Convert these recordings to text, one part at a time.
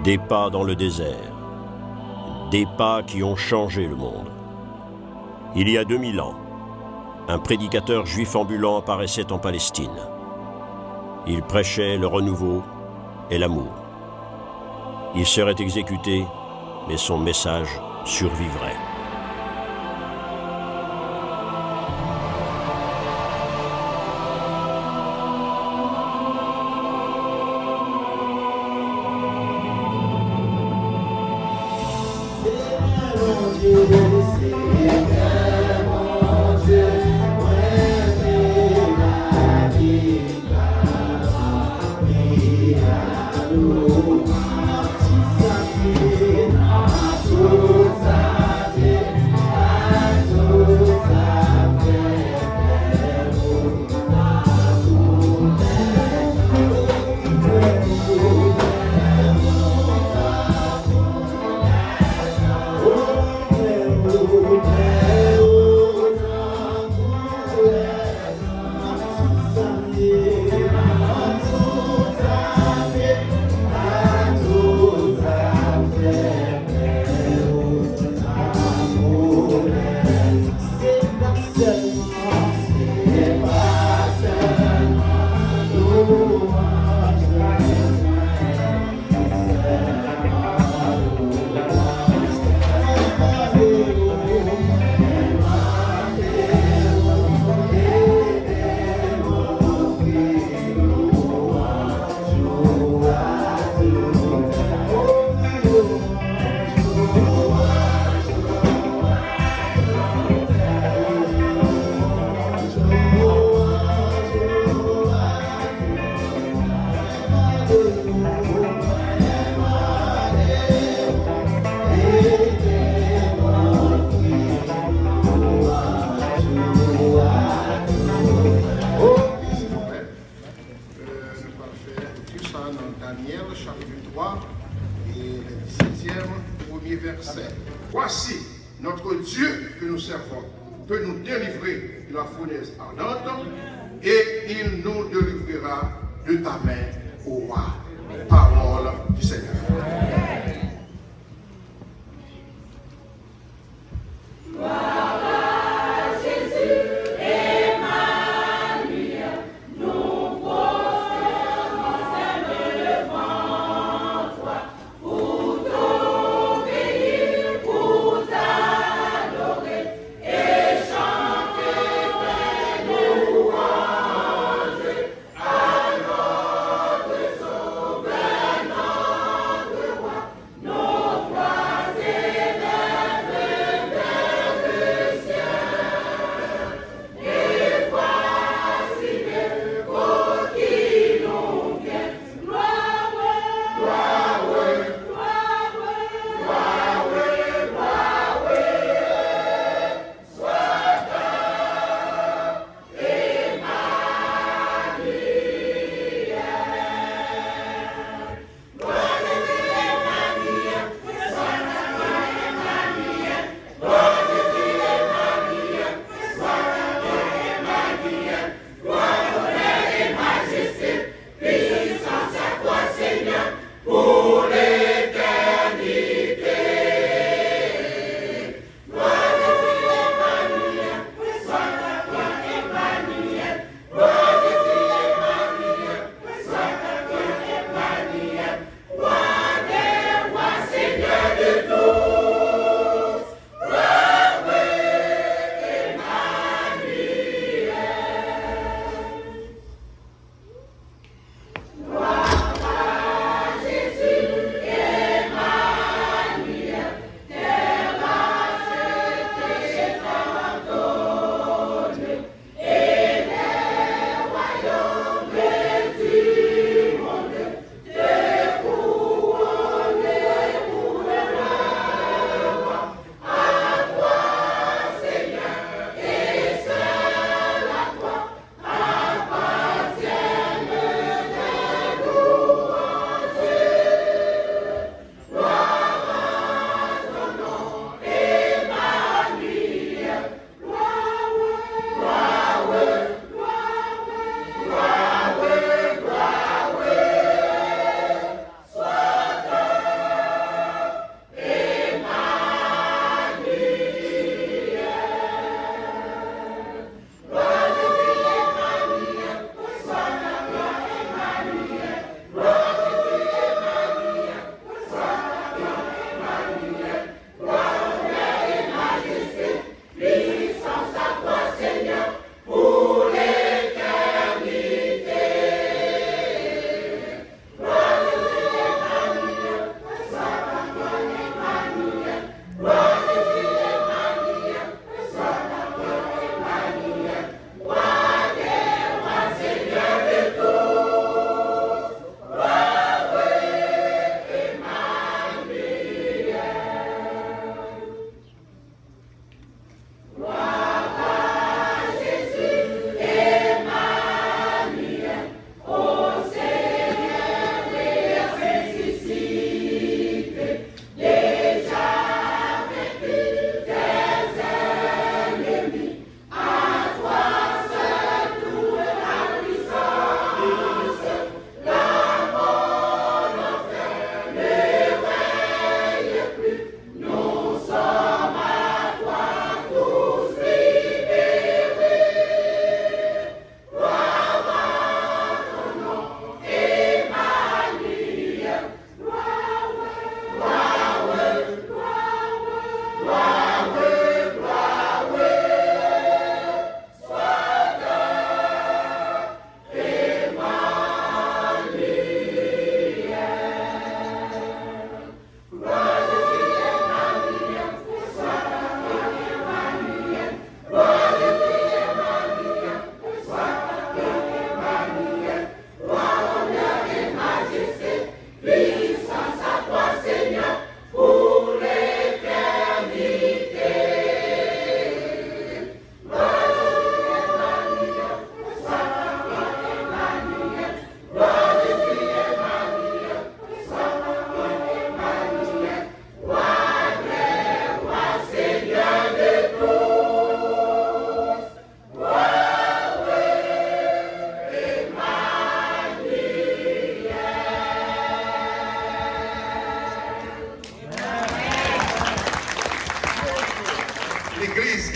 Des pas dans le désert. Des pas qui ont changé le monde. Il y a 2000 ans, un prédicateur juif ambulant apparaissait en Palestine. Il prêchait le renouveau et l'amour. Il serait exécuté, mais son message survivrait. Voici notre Dieu que nous servons peut nous délivrer de la fournaise ardente et il nous délivrera de ta main, ô roi. Parole du Seigneur. Sauveur.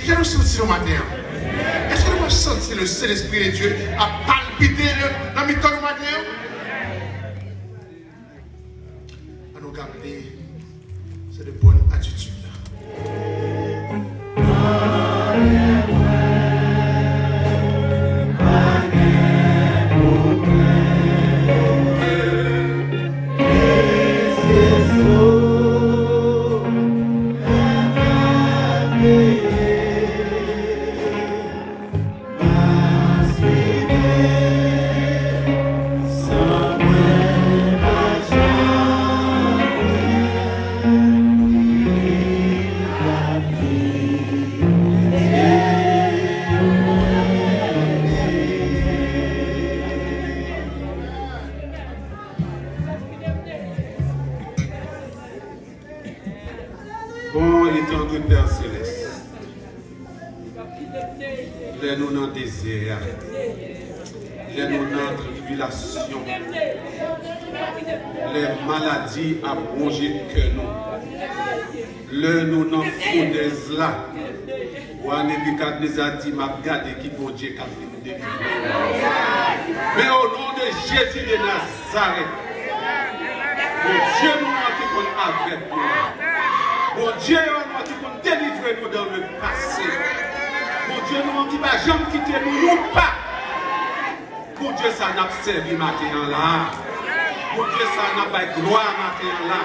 que nous sentons le matin? Est-ce que nous avons senti le Saint-Esprit de Dieu à palpiter dans le mi-temps du matin? À nous garder, c'est de bonnes attitudes. Bon étendue Père Céleste, les nous dans le désert, les nous dans la tribulation, les maladies à bronzer que nous, le nous dans la fournaise là, où un Nebuchadnezzar a dit, m'a gardé qui bon Dieu qui a fait nous délivrer. Mais au nom de Jésus de Nazareth, mon Dieu nous a dit avec nous. Mon Dieu, nous qui peut délivrer nous dans le passé. Mon Dieu, nous qui va jamais quitter nous ou pas. Mon Dieu, ça n'a pas servi matin là. Mon Dieu, ça n'a pas gloire matin là.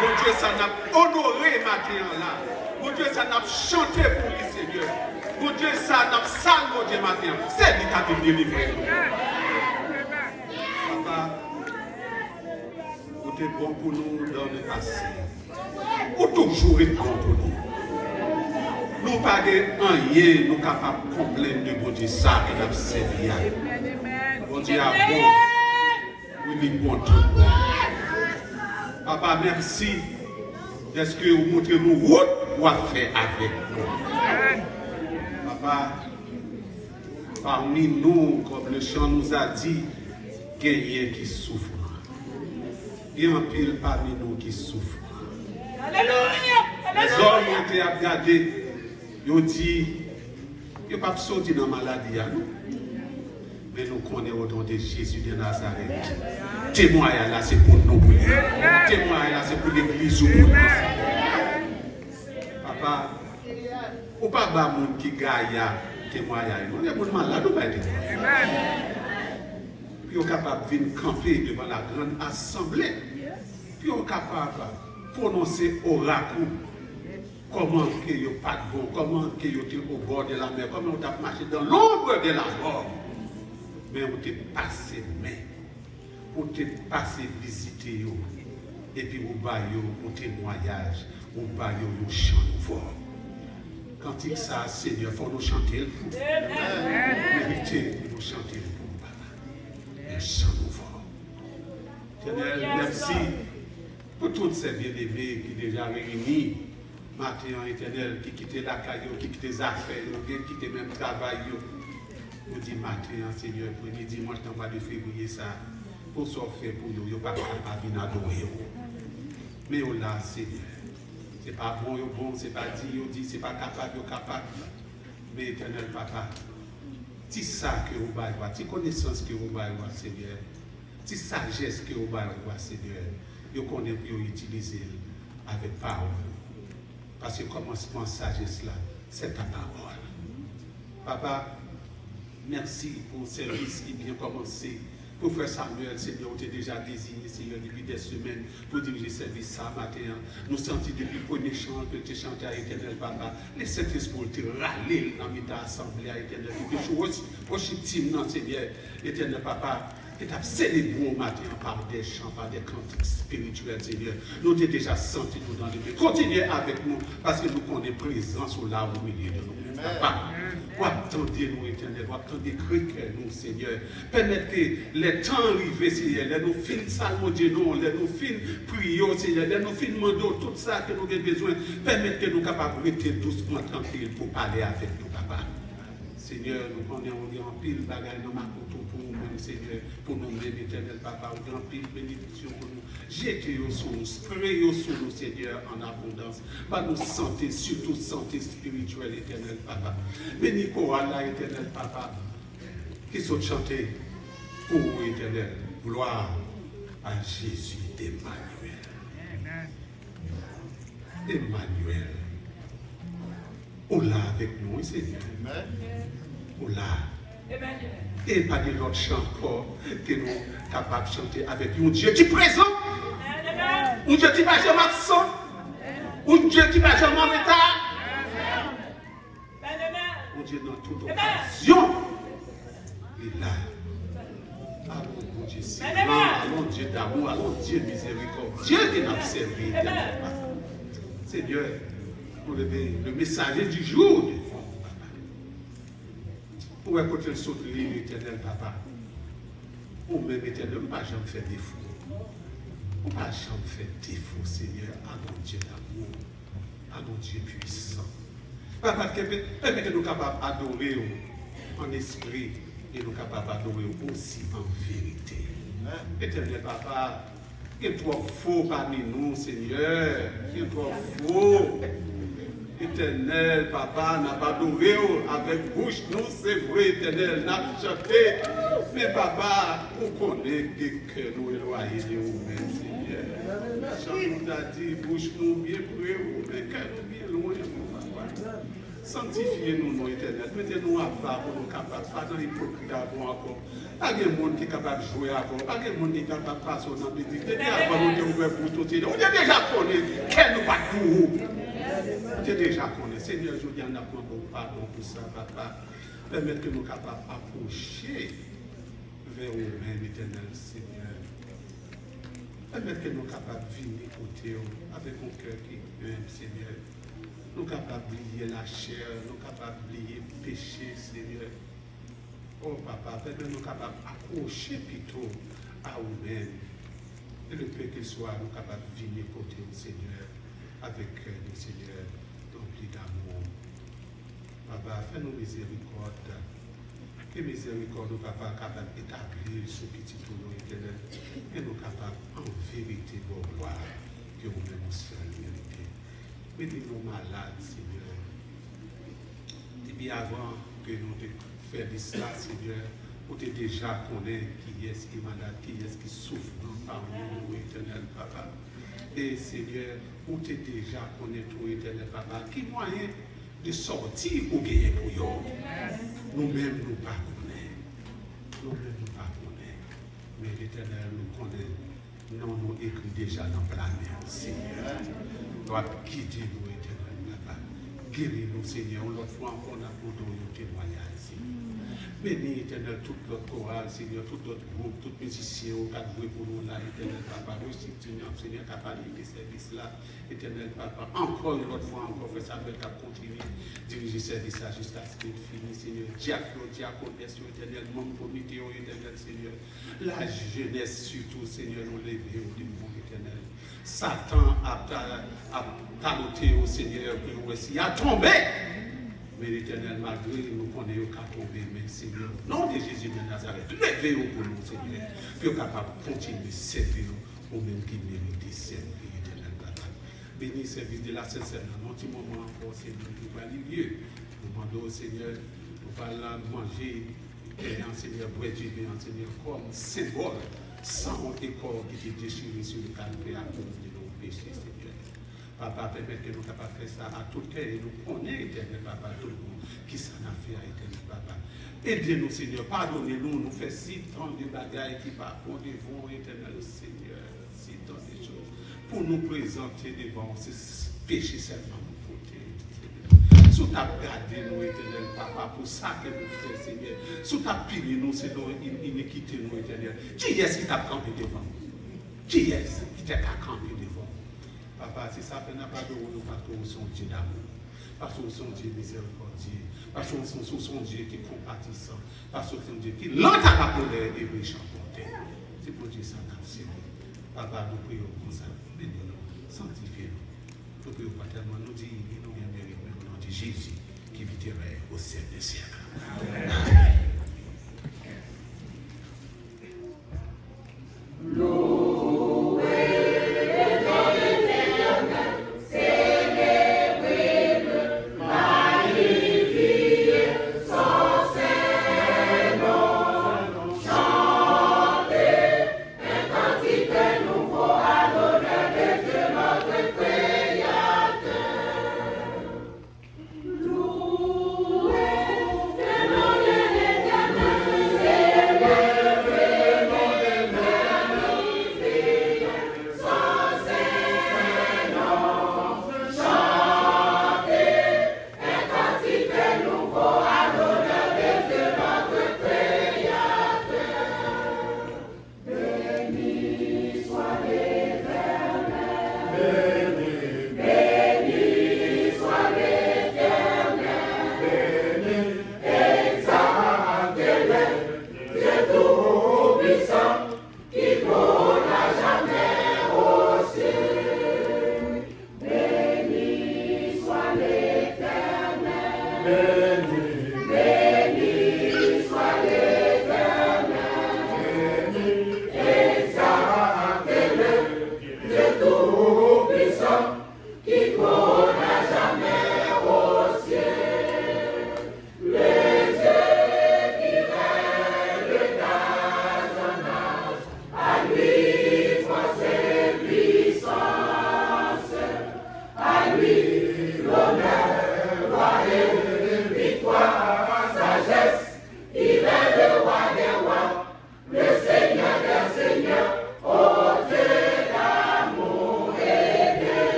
Mon Dieu, ça n'a pas honoré matin là. Mon Dieu, ça n'a pas chanté pour lui, Seigneur. Mon Dieu, ça n'a pas salvé matin. C'est lui qui a délivré nous. Papa, vous êtes bon pour nous dans le passé. Ou toujours être bon pour nous. Nous pas rien, nous capables de combler de bon Dieu ça et de servir. Bon Dieu a bon. Oui, il est bon tout bon. Papa, merci. Est-ce que vous montrez nous route ou à faire avec nous? Papa, parmi nous, comme le chant nous a dit, qu'il y a qui souffre. Il y a un pile parmi nous qui souffre. Les hommes ont été regardés, ils ont dit, ils ne peuvent pas sortir dans la maladie. Mais nous connaissons au nom de Jésus de Nazareth. Témoignage là, c'est pour nous. Témoignage là, c'est pour l'église ou pour nous. Papa, ou pas de monde qui gagne témoignage. On est pour malade ou pas témoignage. Puis on est capable de venir camper devant la grande assemblée. Puis on est capable de prononcer oracle. Comment que vous pas de bon, comment que vous êtes au bord de la mer, comment vous avez marché dans l'ombre de la mort. Mais vous êtes passé main, vous êtes passé visiter, et puis vous baillez un témoignage, vous baillez un chant fort. Quand il ça, Seigneur, il faut nous chanter le pour. Méritez nous chanter le pour, papa. Un chant fort. Seigneur, merci pour toutes ces bien-aimés qui sont déjà réunis. Matin éternel, qui quitte la caillou, qui quitte les affaires, qui quitte même le travail. Nous dit matin, Seigneur, premier dimanche dans le mois de février, ça, pour ce faire pour nous, pas capable de venir adorer. Mais on l'a, Seigneur. C'est pas bon, c'est pas dit, c'est pas capable, capable. Mais éternel papa, si ça que vous baillez, si connaissance que vous baillez, Seigneur, si sagesse que vous baillez, Seigneur, vous connaissez pour utiliser avec parole. Parce que commencement sagesse là, c'est ta parole. Papa, merci pour le service qui vient commencer. Pour frère Samuel, Seigneur, on t'a déjà désigné, Seigneur, depuis des semaines pour diriger le service ça matin. Nous sentons depuis le premier chant que tu chantes à Éternel, Papa. Les Saint-Esprit te râler dans notre assemblée à Éternel. Des choses aussi non, Seigneur, Éternel, Papa. Et tu as célébré au matin par des chants, par des cantiques spirituels, Seigneur. Nous t'es déjà senti nous dans le milieu. Continuez avec nous parce que nous connaissons présence là au milieu de nous. Papa, vous attendez nous, Éternel, vous attendez que nous, Seigneur. Permettez les temps arrivés, Seigneur. Les nous fin salmodier nous, les nous fin prier, Seigneur. Les nous fin demander tout ça que nous avons besoin. Permettez-nous capables de rester doucement tranquille pour parler avec nous, Papa. Seigneur, nous connaissons en pile bagaille dans ma couteau pour nous, Seigneur, pour nous mêmes, éternel papa, ou en pile bénédiction pour nous. Jetez-vous sur nous, sprayez sur nous, Seigneur, en abondance. Pas nous santé, surtout santé spirituelle, éternel papa. Bénis Cora là, éternel papa, qui sont chantés pour vous, éternel. Gloire à Jésus d'Emmanuel. Emmanuel. On l'a avec nous, Seigneur. On l'a. Et pas de l'autre chant encore que nous sommes capables de chanter avec un Dieu qui est présent. Un Dieu qui n'est pas jamais absent. Un Dieu qui n'est pas jamais en retard. Un Dieu dans toute occasion. Il est là. Allons, mon Dieu, allons, Dieu d'amour, allons, Dieu miséricorde. Dieu qui n'a servi. Seigneur, pour le messager du jour, pour écouter le saut de l'île éternel, papa. Ou même éternel, on ne va jamais faire défaut. On ne va jamais faire défaut, Seigneur, à mon Dieu d'amour, à mon Dieu puissant. Papa, permettez nous capables d'adorer en esprit et nous capables d'adorer aussi en vérité. Éternel, papa, il y a trop faux parmi nous, Seigneur. Il y a trop faux. Éternel, papa, n'a pas adoré avec bouche, nous, c'est vrai, éternel, n'a pas chanté. Mais papa, vous connaissez que nous éloignés de vous-même, Seigneur. Jean nous a dit, bouche nous bien près, mais que nous bien loin, papa. Sanctifiez-nous, non éternel. Mettez-nous à part pour nous capables. Pas dans l'hypocrite avant encore. Pas de monde qui est capable de jouer avant. Pas de monde qui est capable de passer dans le petit. Avant, nous sommes ouverts pour tout. On a déjà connu. Quel nous pas tout. Tu déjà connu. Seigneur, je dis, on a pardon pour ça, papa. Permettre que nous sommes capables d'approcher vers vous-même, éternel Seigneur. Permettre que nous sommes capables de venir côté avec un cœur qui aime, Seigneur. Nous sommes capables d'oublier la chair, nous sommes capables d'oublier le péché, Seigneur. Oh, papa, permettez nous capables d'accrocher plutôt à vous-même. Et le peu qu'il soit, nous sommes capables de venir côté au Seigneur, avec le Seigneur, rempli d'amour. Papa, fais-nous miséricorde. Que miséricorde, nous papa, capables d'établir ce petit tour éternel. Et nous capables, en vérité, de voir que vous-même seul vérité. Mettez-nous malades, Seigneur. Et bien avant que nous fassions cela, Seigneur, vous te déjà connaître qui est-ce qui est malade, qui est-ce qui souffre parmi nous, éternel papa. Et Seigneur, vous te déjà connaître, éternel papa, qui moyen de sortir ou gagner pour vous. Nous-mêmes, nous ne pas connaissons. Nous-mêmes, nous ne pas connaissons. Mais l'éternel nous connaît. Non, nous écrit déjà dans la mer, Seigneur. Doit guider nous, éternel papa. Guéris-nous, Seigneur. L'autre fois encore, on a pour nous témoignage, Seigneur. Bénis, éternel, toute notre chorale, Seigneur, tout notre groupe, tous les musiciens, au cas de pour nous là, éternel papa. Restitue-nous, Seigneur, capable de service là, éternel papa. Encore une autre fois, encore, frère Samuel, qui a continué diriger ce service là jusqu'à ce qu'il finisse, Seigneur. Diaconesse, éternel, membre comité, éternel, Seigneur. La jeunesse, surtout, Seigneur, nous lever au niveau éternel. Satan a talenté au Seigneur, puis aussi a tombé. Mais l'Éternel, malgré nous connaissons qu'à tomber, mais Seigneur, au nom de Jésus de Nazareth, levez-vous pour nous, Seigneur, puis capable de continuer de servir nous, au même qui mérite de servir, Éternel Papa. Bénis le service de la Sainte-Seine, dans un petit moment encore, Seigneur, nous va lieu. Nous demandons au Seigneur, nous allons manger, et en Seigneur, bread du bien, Seigneur, comme symbole, sans honte et corps qui était déchiré sur le canapé à cause de nos péchés, Seigneur. Papa, permet que nous capables de faire ça à tout cœur et nous connaissons, éternel papa, tout le monde qui s'en a fait à éternel papa. Aidez-nous, Seigneur, pardonnez-nous, nous fait si tant de bagailles qui parcourent devant éternel Seigneur, si tant de choses, pour nous présenter devant ces péchés seulement nous côté. Sous ta gardé nous, éternel papa, pour ça que nous faisons, Seigneur. Sous ta pile nous, c'est nos iniquités, nous, éternel. Qui est-ce qui t'a campé devant? Qui est-ce qui t'a campé devant? Papa, si ça fait n'a pas de nous parce que nous sommes Dieu d'amour, parce que nous sommes Dieu miséricordieux, parce que nous sommes Dieu qui est compatissant, parce que nous sommes Dieu qui lente à la colère et riche en bonté. C'est pour Dieu ça n'a pas. Papa, nous prions comme ça, bénis-nous, sanctifiez-nous. Nous prions pas tellement, nous disons, nous bien mérite, mais au nom de Jésus qui viterait au siècle des siècles.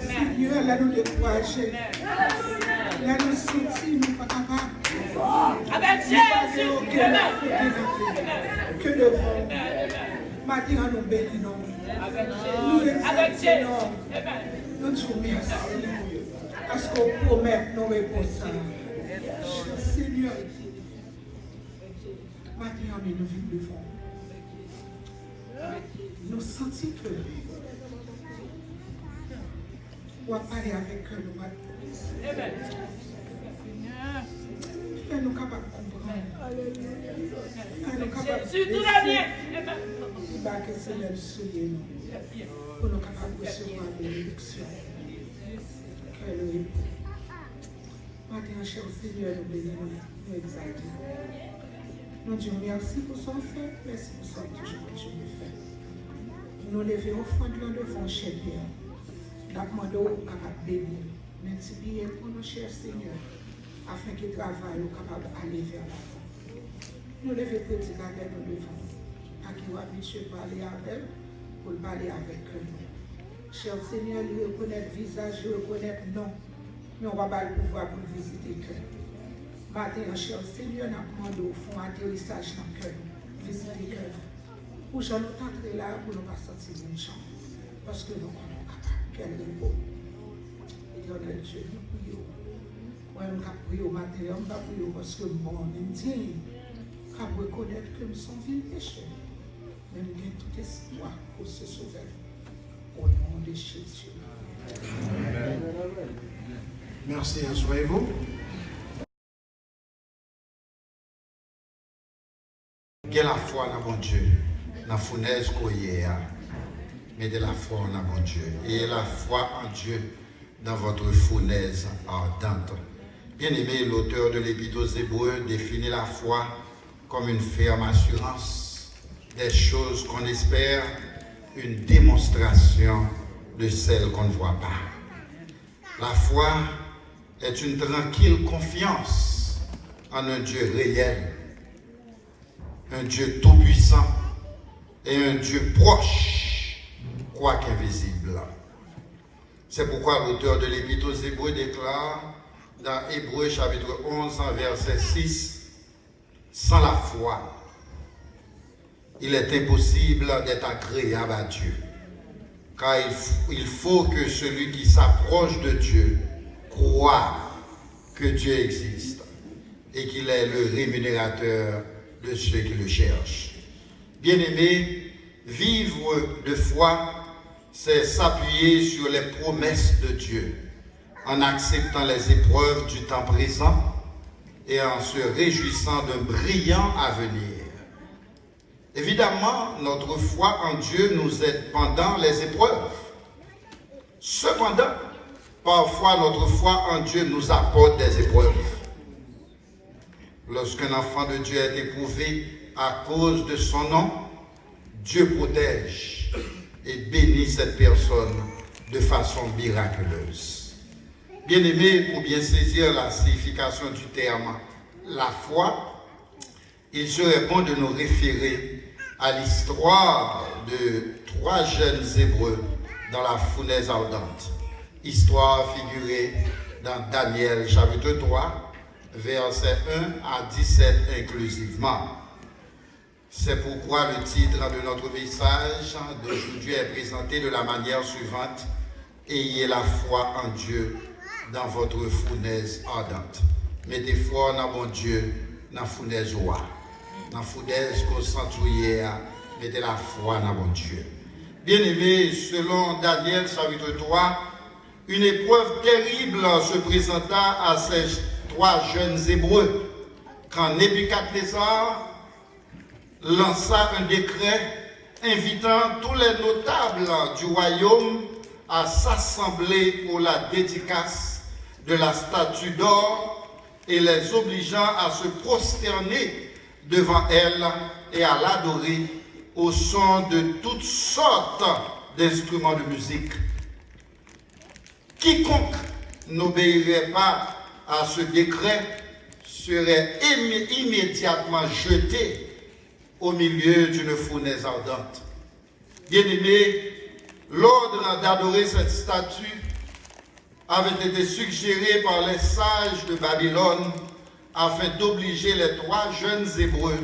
Seigneur, là nous décourager. Là nous sentir, nous pas capables. Avec Jésus. Que devons maintenant nous bénissons. Nous exaltons. Nous te remercions. Parce qu'on promet nos réponses. Seigneur, maintenant nous vivons devant. Nous sentons que on va parler avec nous maintenant. Fais-nous capables de comprendre. Fais-nous capables de que Seigneur souille nous. Pour nous capables de recevoir la bénédiction. Que le maintenant, cher Seigneur, nous bénissons, nous exaltons. Nous disons merci pour son fait, merci pour son toujours continue de faire. Nous levons au fond de devant cher Père. Nous demandons capable de bénir. Multiplier pour nos chers Seigneur, afin qu'ils travaillent capable d'aller vers l'avant. Nous levons prédicateur nous devant, à qui va habituer parler avec elle, pour parler avec nous. Cher Seigneur, lui reconnaître visage, lui reconnaître nom, mais on va pas le pouvoir pour visiter le cœur. Maintenant, cher Seigneur, nous demandons au fond atterrissage dans le cœur, visiter le cœur. Pour que nous entrions là, pour nous pas sentir une chambre. Parce que nous sommes capables, quel repos. Éternel Dieu, nous prions. Moi, je prie au matin, je prie parce que mon Indien, je reconnaître que nous sommes vil pécheurs. Mais nous avons tout espoir pour se sauver. Au nom de Jésus. Amen. Merci, asseyez-vous. Quelle la foi dans mon Dieu, dans la fournaise qu'on y a, mettez la foi dans mon Dieu. Et la foi en Dieu dans votre fournaise ardente. Bien-aimé, l'auteur de l'Épître aux Hébreux définit la foi comme une ferme assurance des choses qu'on espère, une démonstration de celles qu'on ne voit pas. La foi est une tranquille confiance en un Dieu réel, un Dieu tout-puissant et un Dieu proche, quoique invisible. C'est pourquoi l'auteur de l'Épître aux Hébreux déclare dans Hébreux chapitre 11, verset 6, « Sans la foi, il est impossible d'être agréable à Dieu, car il faut que celui qui s'approche de Dieu croit que Dieu existe et qu'il est le rémunérateur de ceux qui le cherchent. » Bien-aimés, vivre de foi, c'est s'appuyer sur les promesses de Dieu, en acceptant les épreuves du temps présent et en se réjouissant d'un brillant avenir. Évidemment, notre foi en Dieu nous aide pendant les épreuves. Cependant, parfois notre foi en Dieu nous apporte des épreuves. Lorsqu'un enfant de Dieu est éprouvé à cause de son nom, Dieu protège et bénit cette personne de façon miraculeuse. Bien-aimés, pour bien saisir la signification du terme « la foi », il serait bon de nous référer à l'histoire de 3 jeunes Hébreux dans la fournaise ardente. Histoire figurée dans Daniel chapitre 3, versets 1 à 17 inclusivement. C'est pourquoi le titre de notre message d'aujourd'hui est présenté de la manière suivante: ayez la foi en Dieu dans votre fournaise ardente. Mettez foi dans mon Dieu dans la fournaise roi. Dans la fournaise qu'on s'entouille, mettez la foi dans mon Dieu. Bien-aimés, selon Daniel chapitre 3, une épreuve terrible se présenta à ces 3 jeunes Hébreux quand Nebuchadnezzar lança un décret invitant tous les notables du royaume à s'assembler pour la dédicace de la statue d'or et les obligeant à se prosterner devant elle et à l'adorer au son de toutes sortes d'instruments de musique. Quiconque n'obéirait pas à ce décret serait immédiatement jeté au milieu d'une fournaise ardente. Bien-aimés, l'ordre d'adorer cette statue avait été suggéré par les sages de Babylone afin d'obliger les 3 jeunes Hébreux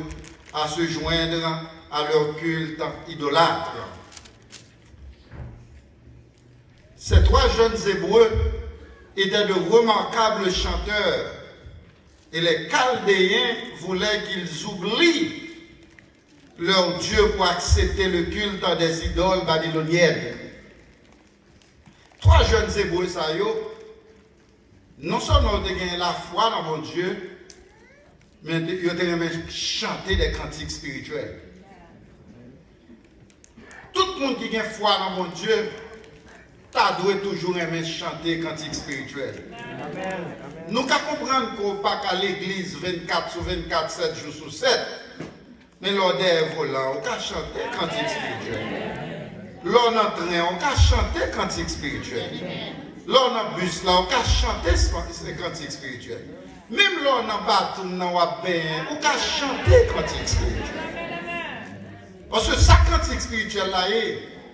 à se joindre à leur culte idolâtre. Ces 3 jeunes Hébreux étaient de remarquables chanteurs et les Chaldéens voulaient qu'ils oublient leur Dieu pour accepter le culte des idoles babyloniennes. 3 jeunes Hébreux, ça y est, non seulement ils ont gagné la foi dans mon Dieu, mais ils ont chanté des cantiques spirituels. Tout le monde qui a foi dans mon Dieu, tu dois toujours aimer chanter cantiques spirituels. Nous pouvons comprendre qu'on ne peut pas à l'église 24 sur 24, 7 jours sur 7. Mais l'ordre est volant, on peut chanter cantique spirituel. L'on en train, on peut chanter cantique spirituel. L'on en bus là, on peut chanter cantique spirituel. Même l'on en bateau, on peut chanter cantique spirituel. Parce que ça cantique spirituel là,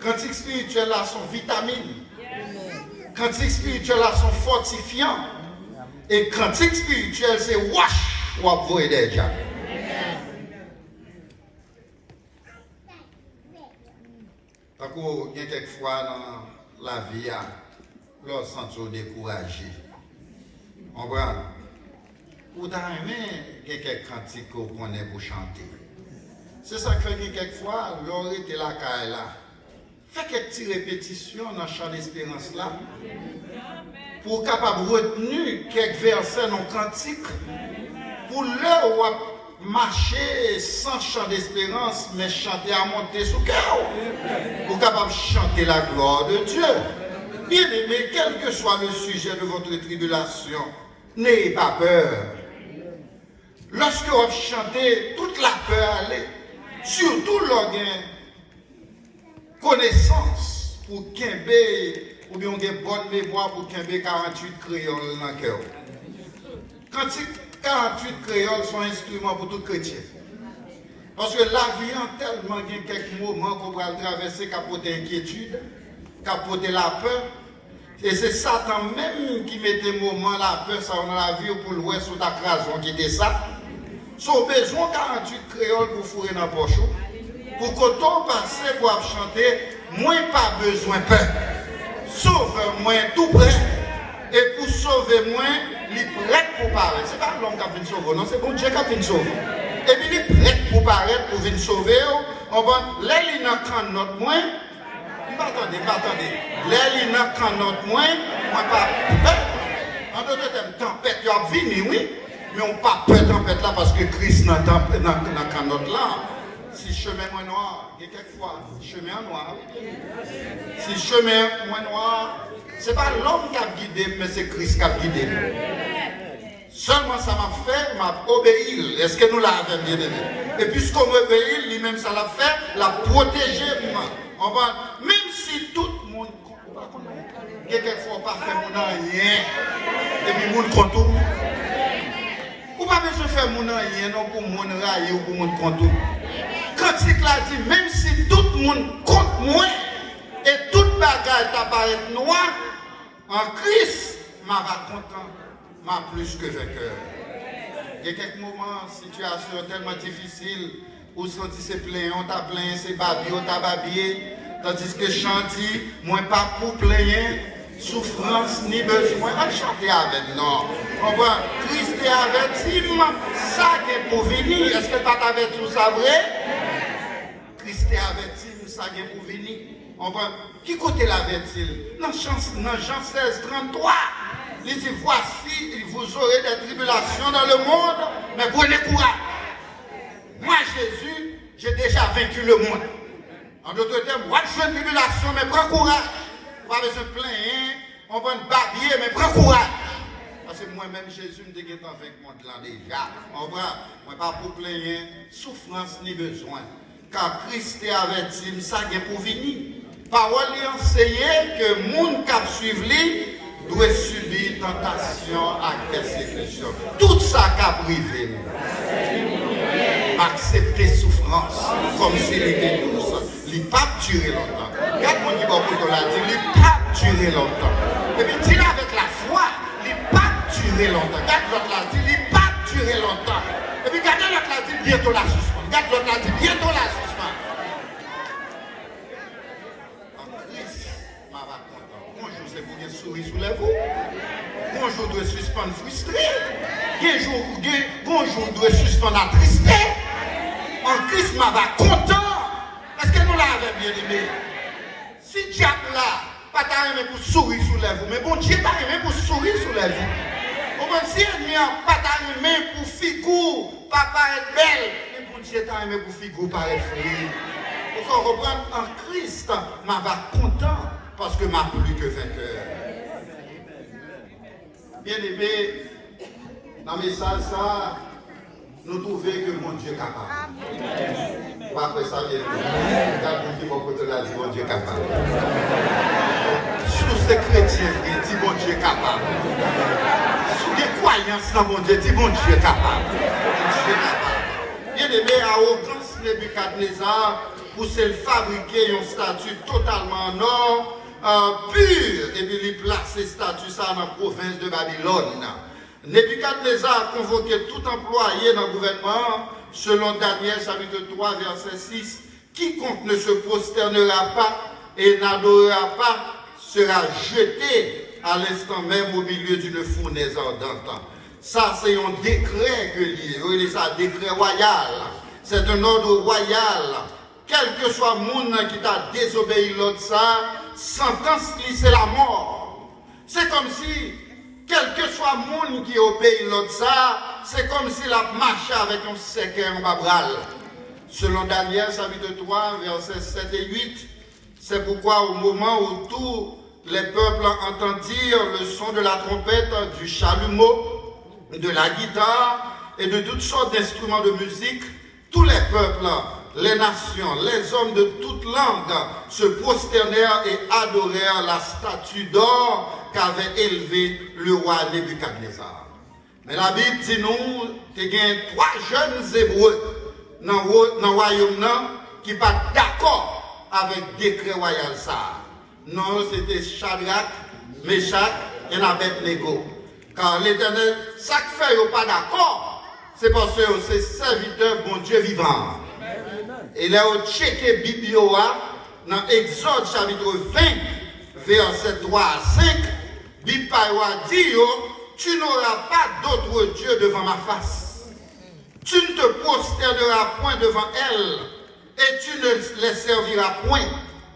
cantique spirituel là sont vitamines. Cantique spirituel là sont fortifiants. Et cantique spirituel c'est wash, ou à voyer déjà. Il y a quelquefois dans la vie, l'on se sent découragé. On voit, ou dans il y a quelques cantiques qu'on connaît pour chanter. C'est ça qui fait que quelquefois, l'on était là, fait quelques petites répétitions dans le chant d'espérance là. pour capable retenir quelques versets non cantiques pour leur marcher sans chant d'espérance mais chanter à monter sous cœur pour capable chanter la gloire de Dieu. Bien aimé, quel que soit le sujet de votre tribulation, n'ayez pas peur. Lorsque vous chantez, toute la peur allait, surtout l'organe connaissance pour Kimber ou bien une bonne mémoire pour Kimber 48 créoles dans le cœur. Quand 48 créoles sont instruments pour tout chrétien. Parce que la vie en tellement il y a quelques moments qu'on va traverser capoter inquiétude, capoter la peur. Et c'est Satan même qui mettait moment la peur ça dans la vie pour l'ouest ou ta crason qui était ça. Son besoin 48 créoles pour fourrer dans la poche. Pour que ton passé pour chanter, moins pas besoin de peur. Sauve-moi tout près. Et pour sauver moi, il est prêt pour parler. Ce n'est pas l'homme qui a venu sauver, non, c'est bon Dieu qui a venu sauver. Et puis il est prêt pour parler, pour venir sauver. On va les lignes en notre moins. Pas attendez. Les lignes en notre moins, moi pas peur. En d'autres termes, tempête, il y a venu, oui. Mais on pas peur tempête là parce que Christ dans la notre là. Si chemin moins noir, il y a quelquefois chemin noir. Si chemin moins noir, ce n'est pas l'homme qui a guidé, mais c'est Christ qui a guidé. Seulement ça m'a fait, m'a obéi. Est-ce que nous l'avons bien aimé? Et puisqu'on obéit, lui-même ça l'a fait, l'a protégé. On va, même si tout le monde, quelquefois pas fait mon rien, et puis mon compte tout. Ou pas besoin de faire mon rien, non pour mon railler ou pour mon compte tout. Quand il a dit, même si tout le monde compte moi, et toute bagaille t'apparaît noir, en Christ, m'a va content, m'a plus que vainqueur. Il y a quelques moments, situation tellement difficile, où senti c'est plein, on t'a plein, c'est babi, on t'a babillé, tandis que chanti, moi pas pour plaigner, souffrance ni besoin, on chanter avec non. On voit, Christ est averti, ça qui est pour venir, est-ce que pas t'averti ou ça vrai? Christ est averti, ça qui est pour venir. On voit, qui côté l'avertit? Dans Jean 16, 33, il dit, voici, vous aurez des tribulations dans le monde, mais prenez courage. Moi, Jésus, j'ai déjà vaincu le monde. En d'autres termes, moi, je fais une tribulation, mais prends courage. Pas besoin de plaindre, on va me babiller, mais prends courage. Parce que moi-même, Jésus me dit qu'il est avec le monde là déjà. On voit, moi, pas pour plaindre, souffrance ni besoin. Car Christ est averti, ça est pour venir. Parole est enseignée que le monde qui suit lui doit subir tentation et persécution. Tout ça qui a privé. Accepter souffrance comme s'il était douce. Il n'a pas duré longtemps. Regarde mon qui va l'a dit, il n'a pas duré longtemps. Et puis dis avec la foi, il n'a pas duré longtemps. Regarde l'autre l'a dit, il n'a pas duré longtemps. Et puis regardez l'autre l'a dit, bientôt la suspend. Regarde l'autre l'a dit, bientôt la suspend. En Christ, ma va content. Bonjour, c'est pour qu'il souris sous les vous. Bonjour, doit suspendre frustré. Bonjour, doit suspendre attristé. En Christ, ma va content. Est-ce que nous l'avons bien aimé? Si diable là, pas t'a aimé pour sourire sous les vous, mais bon Dieu t'a aimé pour sourire sous les vous. Si ennemi pas t'a aimé pour figure, pas paraître belle, mais bon Dieu t'a aimé pour figure, paraître frère. Pour qu'on reprenne en Christ, ma va content parce que m'a plus que vainqueur. Bien aimé, dans le message ça, nous trouvons que mon Dieu est capable. Après ça, bien regarde qui mon côté là, dit mon Dieu est capable. Sous ces chrétiens, dit mon Dieu est capable. Sous des croyances dans mon Dieu, dit mon Dieu est capable. Bien aimé, arrogance Nebuchadnezzar, pour se fabriquer une statue totalement en or, pur, et puis il place cette statue ça dans la province de Babylone. Nebuchadnezzar a convoqué tout employé dans le gouvernement, selon Daniel chapitre 3, verset 6, quiconque ne se prosternera pas et n'adorera pas sera jeté à l'instant même au milieu d'une fournaise ardente. Ça, c'est un décret que lié, c'est un décret royal. C'est un ordre royal. Quel que soit le monde qui t'a désobéi l'autre, ça, sentence, c'est la mort. C'est comme si, quel que soit le monde qui obéit l'autre ça, c'est comme s'il a marché avec un séquin babral. Selon Daniel, chapitre 3, versets 7 et 8, c'est pourquoi au moment où tous les peuples entendirent le son de la trompette, du chalumeau, de la guitare et de toutes sortes d'instruments de musique, tous les peuples, les nations, les hommes de toutes langues se prosternèrent et adorèrent la statue d'or qu'avait élevée le roi Nebuchadnezzar. Mais la Bible dit nous, qu'il y a 3 jeunes Hébreux dans le royaume qui ne sont pas d'accord avec le décret royal ça. Non, c'était Shadrach, Meshach et Abednego. Car l'Éternel, ça qui fait pas d'accord, c'est parce que c'est serviteur bon Dieu vivant. Et là, on checké Bibioa dans Exode chapitre 20, verset 3 à 5. Bible dit, tu n'auras pas d'autre Dieu devant ma face. Tu ne te prosterneras point devant elle, et tu ne les serviras point.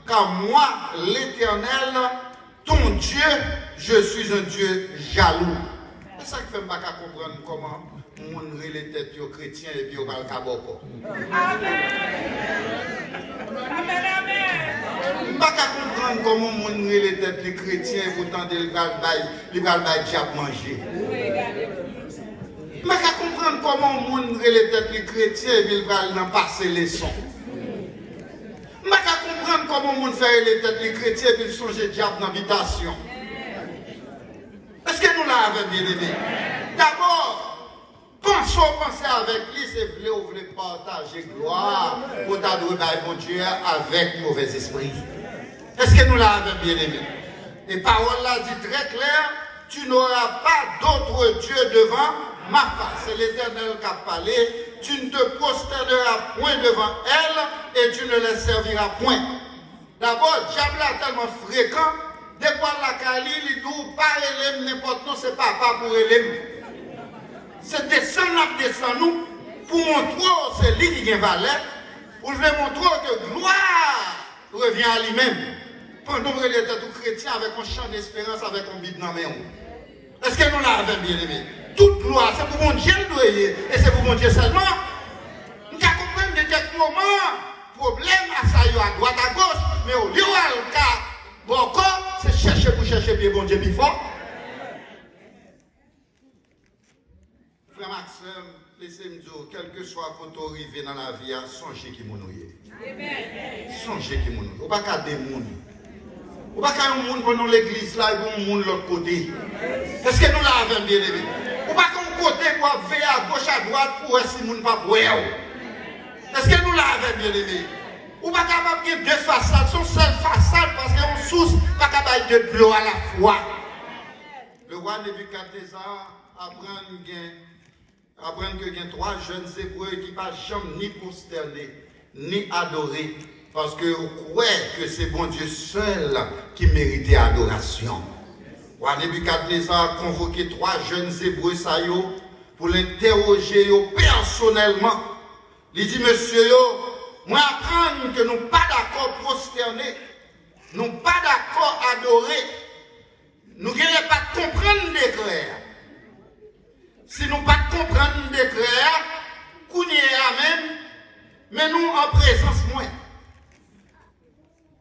Car moi, l'Éternel, ton Dieu, je suis un Dieu jaloux. C'est ça qui fait pas comprendre comment on les têtes aux chrétiens et puis au Balkaboko. Amen. Amen, amen. Je ne peux pas comprendre comment on les têtes les chrétiens et pourtant ils vont diable manger. Je ne peux pas comprendre comment on les têtes les chrétiens et puis ils vont passer les sons. Je ne peux pas comprendre comment on fait les têtes les chrétiens et puis ils songent diable dans l'habitation. Est-ce que nous l'avons bien aimé? D'abord, pensez avec lui, c'est vous voulez partager gloire pour t'adorer mon Dieu avec mauvais esprit. Est-ce que nous l'avons bien aimé? Et parole là dit très clair, tu n'auras pas d'autre Dieu devant ma face. C'est l'Éternel qui a parlé. Tu ne te prosterneras point devant elle et tu ne les serviras point. D'abord, diable est tellement fréquent. Des fois, la Kali, il dit, pas élève n'importe nous, c'est pas pour élève. C'est descendre, nous, pour montrer que c'est lui qui a valeur, pour lui montrer que gloire revient à lui-même. Pendant que les têtes chrétiens avec un chant d'espérance, avec un bide dans la main. Est-ce que nous l'avons bien aimé? Toute gloire, c'est pour mon Dieu, et c'est pour mon Dieu seulement. Nous comprenons de quelques moments, problème à ça, à droite, à gauche, mais au lieu de cas, bon, c'est chercher pour chercher bien bon Dieu plus fort. Frère Maxime, laissez-moi dire, quel que soit quand on arrive dans la vie, songez qui mon songez qui mon on ne peut pas garder le monde. On ne peut pas garder le monde pendant l'église là et le monde de l'autre côté. Est-ce que nous l'avons bien aimé? On ne peut pas qu'un côté pour veiller à gauche, à droite pour essayer de ne pas boire. Est-ce que nous l'avons bien aimé? Ou pas capable de deux façades, son seule façade parce qu'on source pas capable de l'eau à la fois. Le roi Nebuchadnezzar apprend que il y a 3 jeunes Hébreux qui ne pas jamais ni prosterner, ni adorer, parce qu'on croit que c'est bon Dieu seul qui méritait adoration. Le roi Nebuchadnezzar a convoqué 3 jeunes Hébreux pour l'interroger personnellement. Il dit, monsieur, moi apprendre que nous ne sommes pas d'accord prosterner, nous ne sommes pas d'accord adorer, nous ne sommes pas comprendre les décrets. Si nous ne pas comprendre les décrets, nous amen, mais nous en présence moins.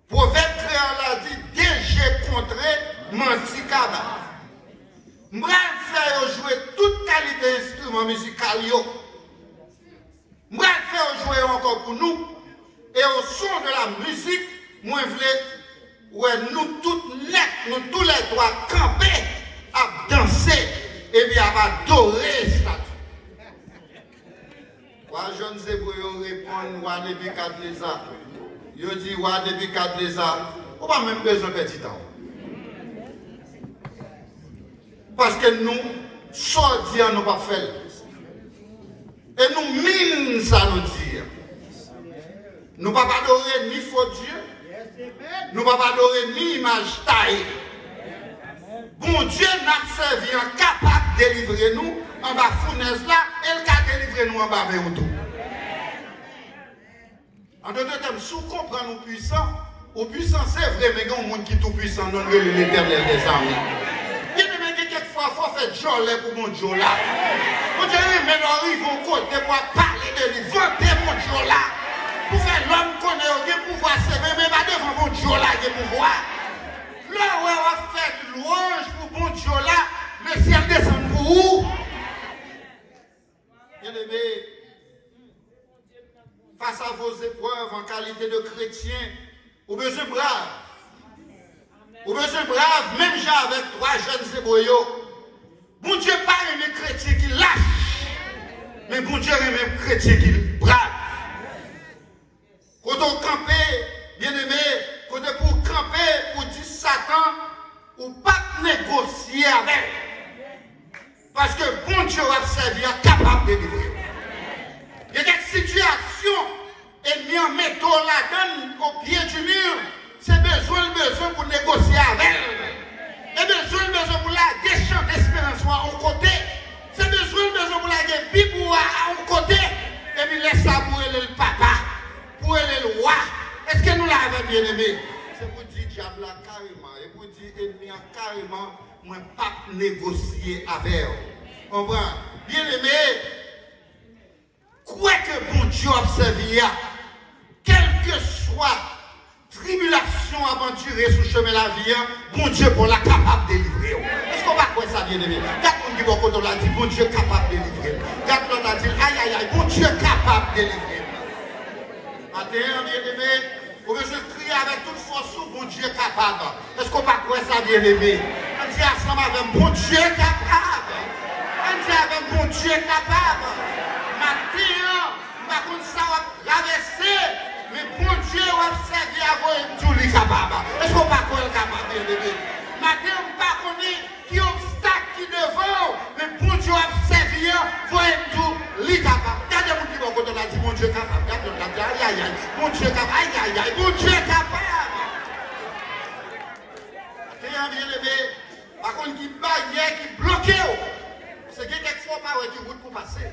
Prophète créant l'a dit, déjà contré, menti cabal. Je vais faire jouer toute qualité d'instrument musical. Je vais faire jouer encore pour nous. Et au son de la musique, moi je voulais, nous toutes net, nous tous les trois camper, à danser et bien à adorer ça. 3 jeunes Hébreux répondent, roi Nebuchadnezzar. Ils disent, roi Nebuchadnezzar, on n'a pas même besoin de petit temps. Parce que nous, sortir, nous pas fait. Et nous mine ça nous dire. Nous ne pouvons pas adorer ni faux Dieu. Nous ne pouvons pas adorer ni image taille. Bon Dieu n'a servi capable de délivrer nous en bas fournaise là, et il a délivré nous en bas de tout. En d'autres termes, si vous comprenez nous puissants, au puissant c'est vrai, mais il y a un monde qui est tout puissant, non l'éternel des armées. fait jolie pour mon Dieu là. Mon Dieu, mais ils vont côté pour parler de lui, vanter mon Dieu là. Pour faire l'homme connaît le pouvoir, c'est même pas devant mon Dieu là, le pouvoir. Là où on va faire louange pour mon Dieu là, le ciel descend pour où? Bien-aimé, face à vos épreuves en qualité de chrétien, vous besoin brave. Vous besoin brave, même j'ai avec 3 jeunes hébreux. Bon Dieu pas aimé chrétien qui lâche, mais bon Dieu aimé chrétien qui brave. Quand on campe, bien-aimé, quand on pour camper, pour dire Satan, ou pas négocier avec. Parce que bon Dieu va servir capable de livrer. Il y a des situations, et mis en métaux la donne au pied du mur, c'est besoin pour négocier avec. Et besoin pour la déchant d'espérance à un côté. C'est besoin pour la Bible à un côté. Et puis laisse ça pour le papa, pour le roi. Est-ce que nous l'avons bien aimé? C'est pour dire diable là carrément. Et pour dire ennemi carrément, moi pas négocier avec. On va bien aimé. Quoi que bon Dieu observe, quel que soit tribulation aventurée sur le chemin de la vie, bon Dieu pour la capable de délivrer. Est-ce qu'on va croire ça bien aimé? Regarde mon quand on l'a dit, bon Dieu capable de délivrer. Regarde l'autre a dit, aïe aïe aïe, bon Dieu capable de délivrer. Matin, bien aimé, on veut se crier avec toute force, bon Dieu capable. Est-ce qu'on va croire ça bien aimé? On dit ensemble avec bon Dieu capable. On dit avec bon Dieu capable. Matin, par contre, ça va traverser, mais bon Dieu va servir à vous tout les capables. Est-ce qu'on va croire le capable bien aimé? Matin, on ne va pas connaître qui obstacle qui devant, mais bon Dieu va servir à vous tout les capables. Regardez mon qui va quand on a dit bon Dieu capable. Regardez, on a dit aïe aïe aïe, bon Dieu capable, aïe aïe aïe, bon Dieu capable. Matin, bien aimé, par contre, qui barrière, qui bloque. C'est que quelquefois pas qui route pour passer.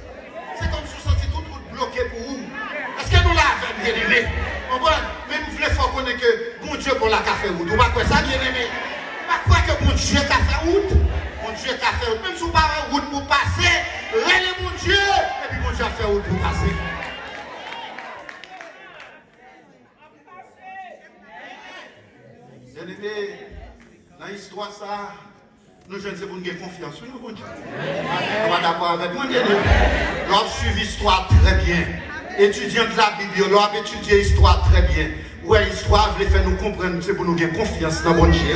C'est comme si vous sentez toute route bloquée pour vous. Est-ce que nous l'avons bien aimé? Même vous voulez faire connaître que bon Dieu pour la café route. Vous ne croyez ça bien aimé? Vous ne croyez que bon Dieu café route? Bon Dieu café route. Même si vous n'avez pas route pour passer, relève mon Dieu. Et puis bon Dieu a fait route pour passer. Bien aimé, dans l'histoire ça. Nous jeunes, c'est pour nous avoir confiance sur nous, bon Dieu. On va d'abord avec moi, bien aimé. Nous avons suivi l'histoire très bien. Étudiant de la Bible, nous avons étudié l'histoire très bien. Ouais, l'histoire voulait faire nous comprendre, c'est pour nous avoir confiance dans bon Dieu.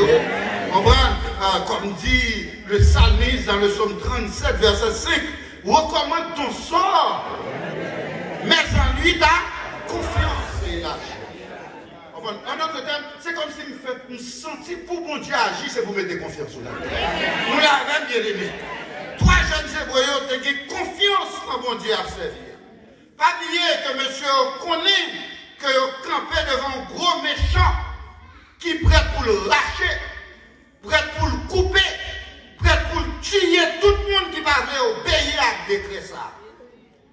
Comme dit le psalmiste dans le psaume 37, verset 5, recommande ton sort, mais en lui ta confiance et la joie. En d'autres termes, c'est comme si me sentir pour bon Dieu agir, c'est pour mettre confiance sur la vie. Nous l'avons bien aimé. 3 jeunes hébreux ont eu confiance en bon Dieu à servir. Pas oublier que monsieur connaît que campé devant un gros méchant qui est prêt pour le lâcher, prêt pour le couper, prêt pour tuer tout le monde qui va obéir à décret ça.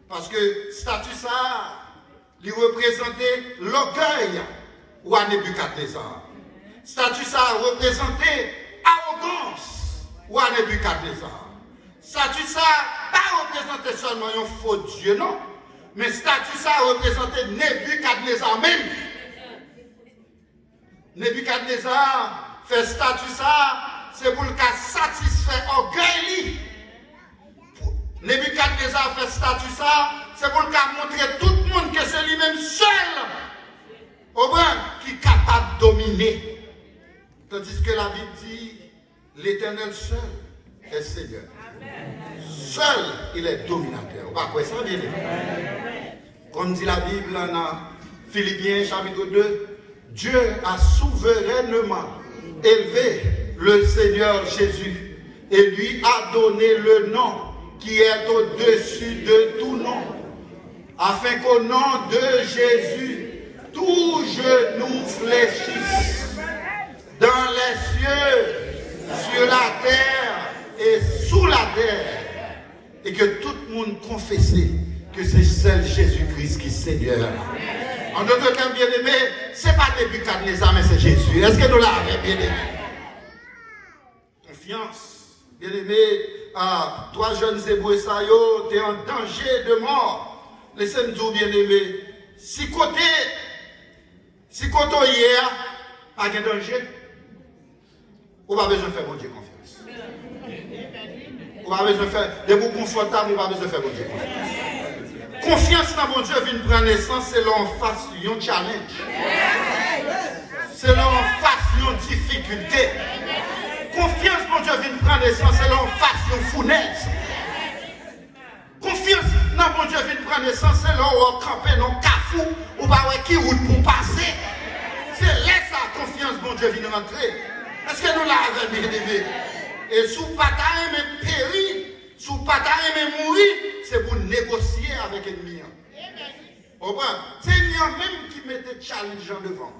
Parce que statut ça, il représentait l'orgueil. Ou à Nebuchadnezzar. Statut ça a représenté arrogance ou à Nebuchadnezzar. Statut ça n'a pas représenté seulement un faux Dieu, non. Mais statut ça a représenté Nebuchadnezzar même. Nebuchadnezzar fait statut ça, c'est pour le cas satisfait orgueil. Nebuchadnezzar fait statut ça, c'est pour le cas montrer tout le monde que c'est lui-même seul. Au moins, qui est capable de dominer. Tandis que la Bible dit, l'Éternel seul est Seigneur. Seul, il est dominateur. On va quoi ça bien? Comme dit la Bible dans Philippiens chapitre 2, Dieu a souverainement élevé le Seigneur Jésus et lui a donné le nom qui est au-dessus de tout nom, afin qu'au nom de Jésus, tout genou fléchisse dans les cieux, sur la terre et sous la terre, et que tout le monde confesse que c'est seul Jésus-Christ qui est Seigneur. En d'autres termes, bien aimé, ce n'est pas Nebuchadnezzar, mais c'est Jésus. Est-ce que nous l'avons bien aimé? Confiance, bien aimé, trois jeunes hébreux, ça y est, t'es en danger de mort. Laissez-moi dire, bien aimé, si côté hier, pas de danger, on va besoin de faire mon Dieu confiance. On va besoin de faire, des vous confortables, on va besoin de faire mon Dieu confiance. Confiance dans mon Dieu vient prendre naissance, c'est là en face d'un challenge. C'est là en face d'une difficulté. Confiance, mon Dieu, vient prendre naissance, c'est là en face d'une fournaise. Confiance, non, mon Dieu, vient prendre naissance, c'est là où on campe dans cafou, ou pas qui route pour passer. C'est là ça, confiance, mon Dieu, vient rentrer. Est-ce que nous l'avons bien aimé? Et sous pataille, mais périr, sous pataille, mais mourir, c'est pour négocier avec l'ennemi. C'est l'ennemi même qui mettait challenge en devant.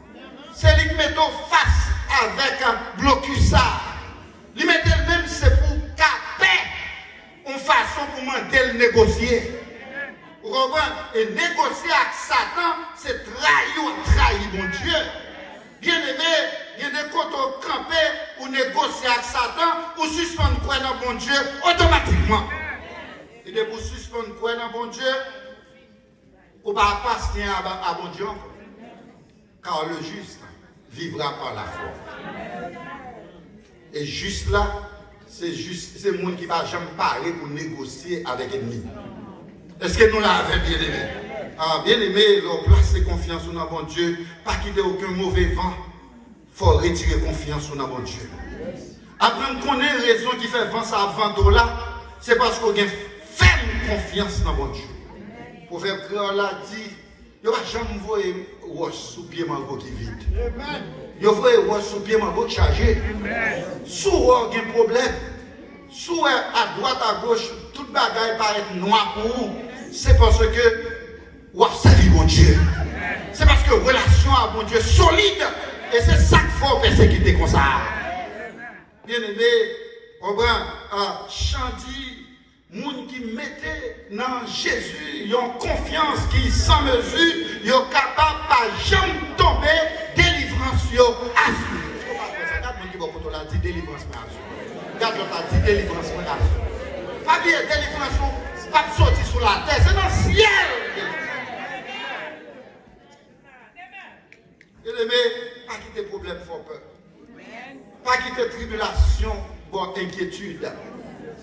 C'est lui qui mettait face avec un blocus. Lui mettait même, c'est pour caper une façon pour demander le négocier. Vous comprenez? Et négocier avec Satan, c'est trahir mon Dieu. Bien aimé, il y a des côtés campés ou négocier avec Satan ou suspendre quoi dans mon Dieu automatiquement. Et de pour suspendre quoi dans mon Dieu, ou pas passer à mon Dieu. Car le juste vivra par la foi. Et juste là, c'est le monde qui ne va jamais parler pour négocier avec l'ennemi. Est-ce que nous l'avons bien aimé? Bien aimé, leur placer confiance dans mon Dieu, pas quitter aucun mauvais vent. Il faut retirer confiance dans mon Dieu. Après, on connaît une raison qui fait vent ça vent là, c'est parce qu'on a ferme confiance dans mon Dieu. Pour faire créole là dit, il ne va jamais voir roche sous pied mango qui vide. Il va voir roche sous pied mango qui chargé. Sous il y a un problème. Sous à droite, à gauche, toute bagaille paraît noir pour vous. C'est parce que vous avez servi mon Dieu. C'est parce que relation à mon Dieu solide. Et c'est ça qu'il faut persécuter comme ça. Bien aimé, on va chanter. Moun qui mettait dans Jésus, ils ont confiance qui sans mesure, ils sont capables pas jamais tomber, délivrance yo assurée. Regarde mon qui va pour la dit délivrance assurée. Regarde l'autre dit délivrance assurée. Pas bien délivrance, c'est pas sortir sur la terre, c'est dans le ciel. Bien-aimé, pas quitter problème, faut peur. Pas quitter tribulation, pour inquiétude.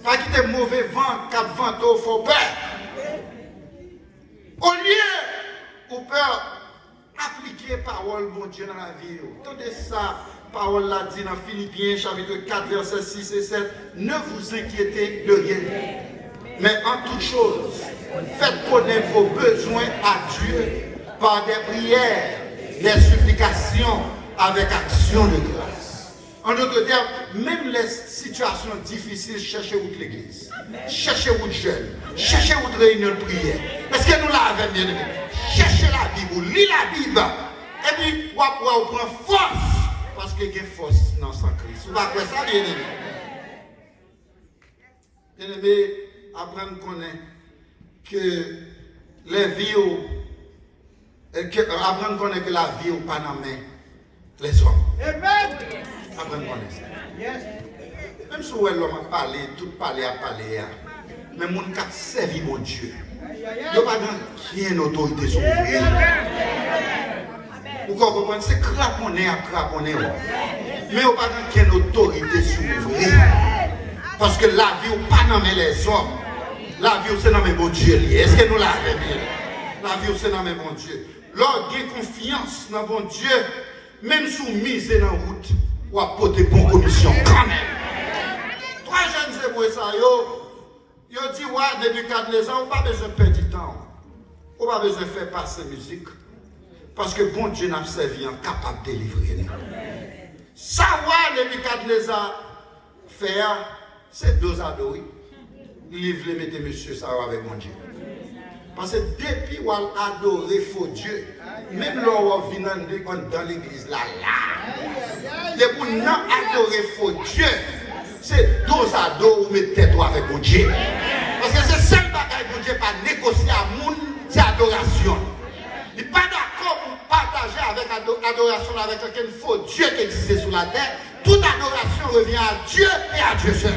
Pas quitter mauvais vent, cap vent, faut peur. Au lieu, ou peur, appliquer parole, mon Dieu, dans la vie. Tendez ça, parole l'a dit dans Philippiens, chapitre 4, versets 6 et 7. Ne vous inquiétez de rien. Mais en toute chose, faites connaître vos besoins à Dieu par des prières, des supplications, avec action de grâce. En d'autres termes, même les situations difficiles, cherchez où l'église, cherchez où le jeûne, cherchez où réunion de prière. Est-ce que nous l'avons bien aimé? Cherchez la Bible, lisez la Bible, et puis vous prenez force, parce qu'il y a force dans son Christ. Vous voyez ça, bien aimé? Bien aimé, apprendre qu'on est que les vies, apprendre qu'on est que la vie n'est pas dans les hommes. Amen. Apprendre qu'on est ça. Même si l'homme a parlé, tout parler à parler, mais mon qui a servi mon Dieu, il n'y a pas qui est une autorité sur vous. Vous comprenez? C'est craponné à craponner. Mais il n'y a pas qui est une autorité sur vous. Parce que la vie n'est pas dans les hommes. La vie c'est dans mon Dieu. Est-ce que nous l'avons bien? La vie c'est dans mon Dieu. Lorsque vous avez confiance dans mon Dieu, même si vous misez dans la route, vous apportez bonne commission quand même. Trois jeunes hébreux, ils ont dit, ouais, Nebuchadnezzar, on n'a pas besoin de perdre du temps. On n'a pas besoin de faire passer musique. Parce que bon Dieu n'a servi en capable de délivrer. Ça, ouais, Nebuchadnezzar, faire, c'est deux adorer. Livre les mettez monsieur ça avec mon Dieu. Parce que depuis qu'on adore faux Dieu, même lorsqu'on vient dans l'église là, depuis qu'on adore faux Dieu, c'est deux ados ou mettez tête avec mon Dieu. Parce que c'est seul bagaille mon Dieu pas négocier à monde, c'est adoration. Il n'est pas d'accord pour partager avec adoration avec un faux Dieu qui existait sur la terre. Toute adoration revient à Dieu et à Dieu seul.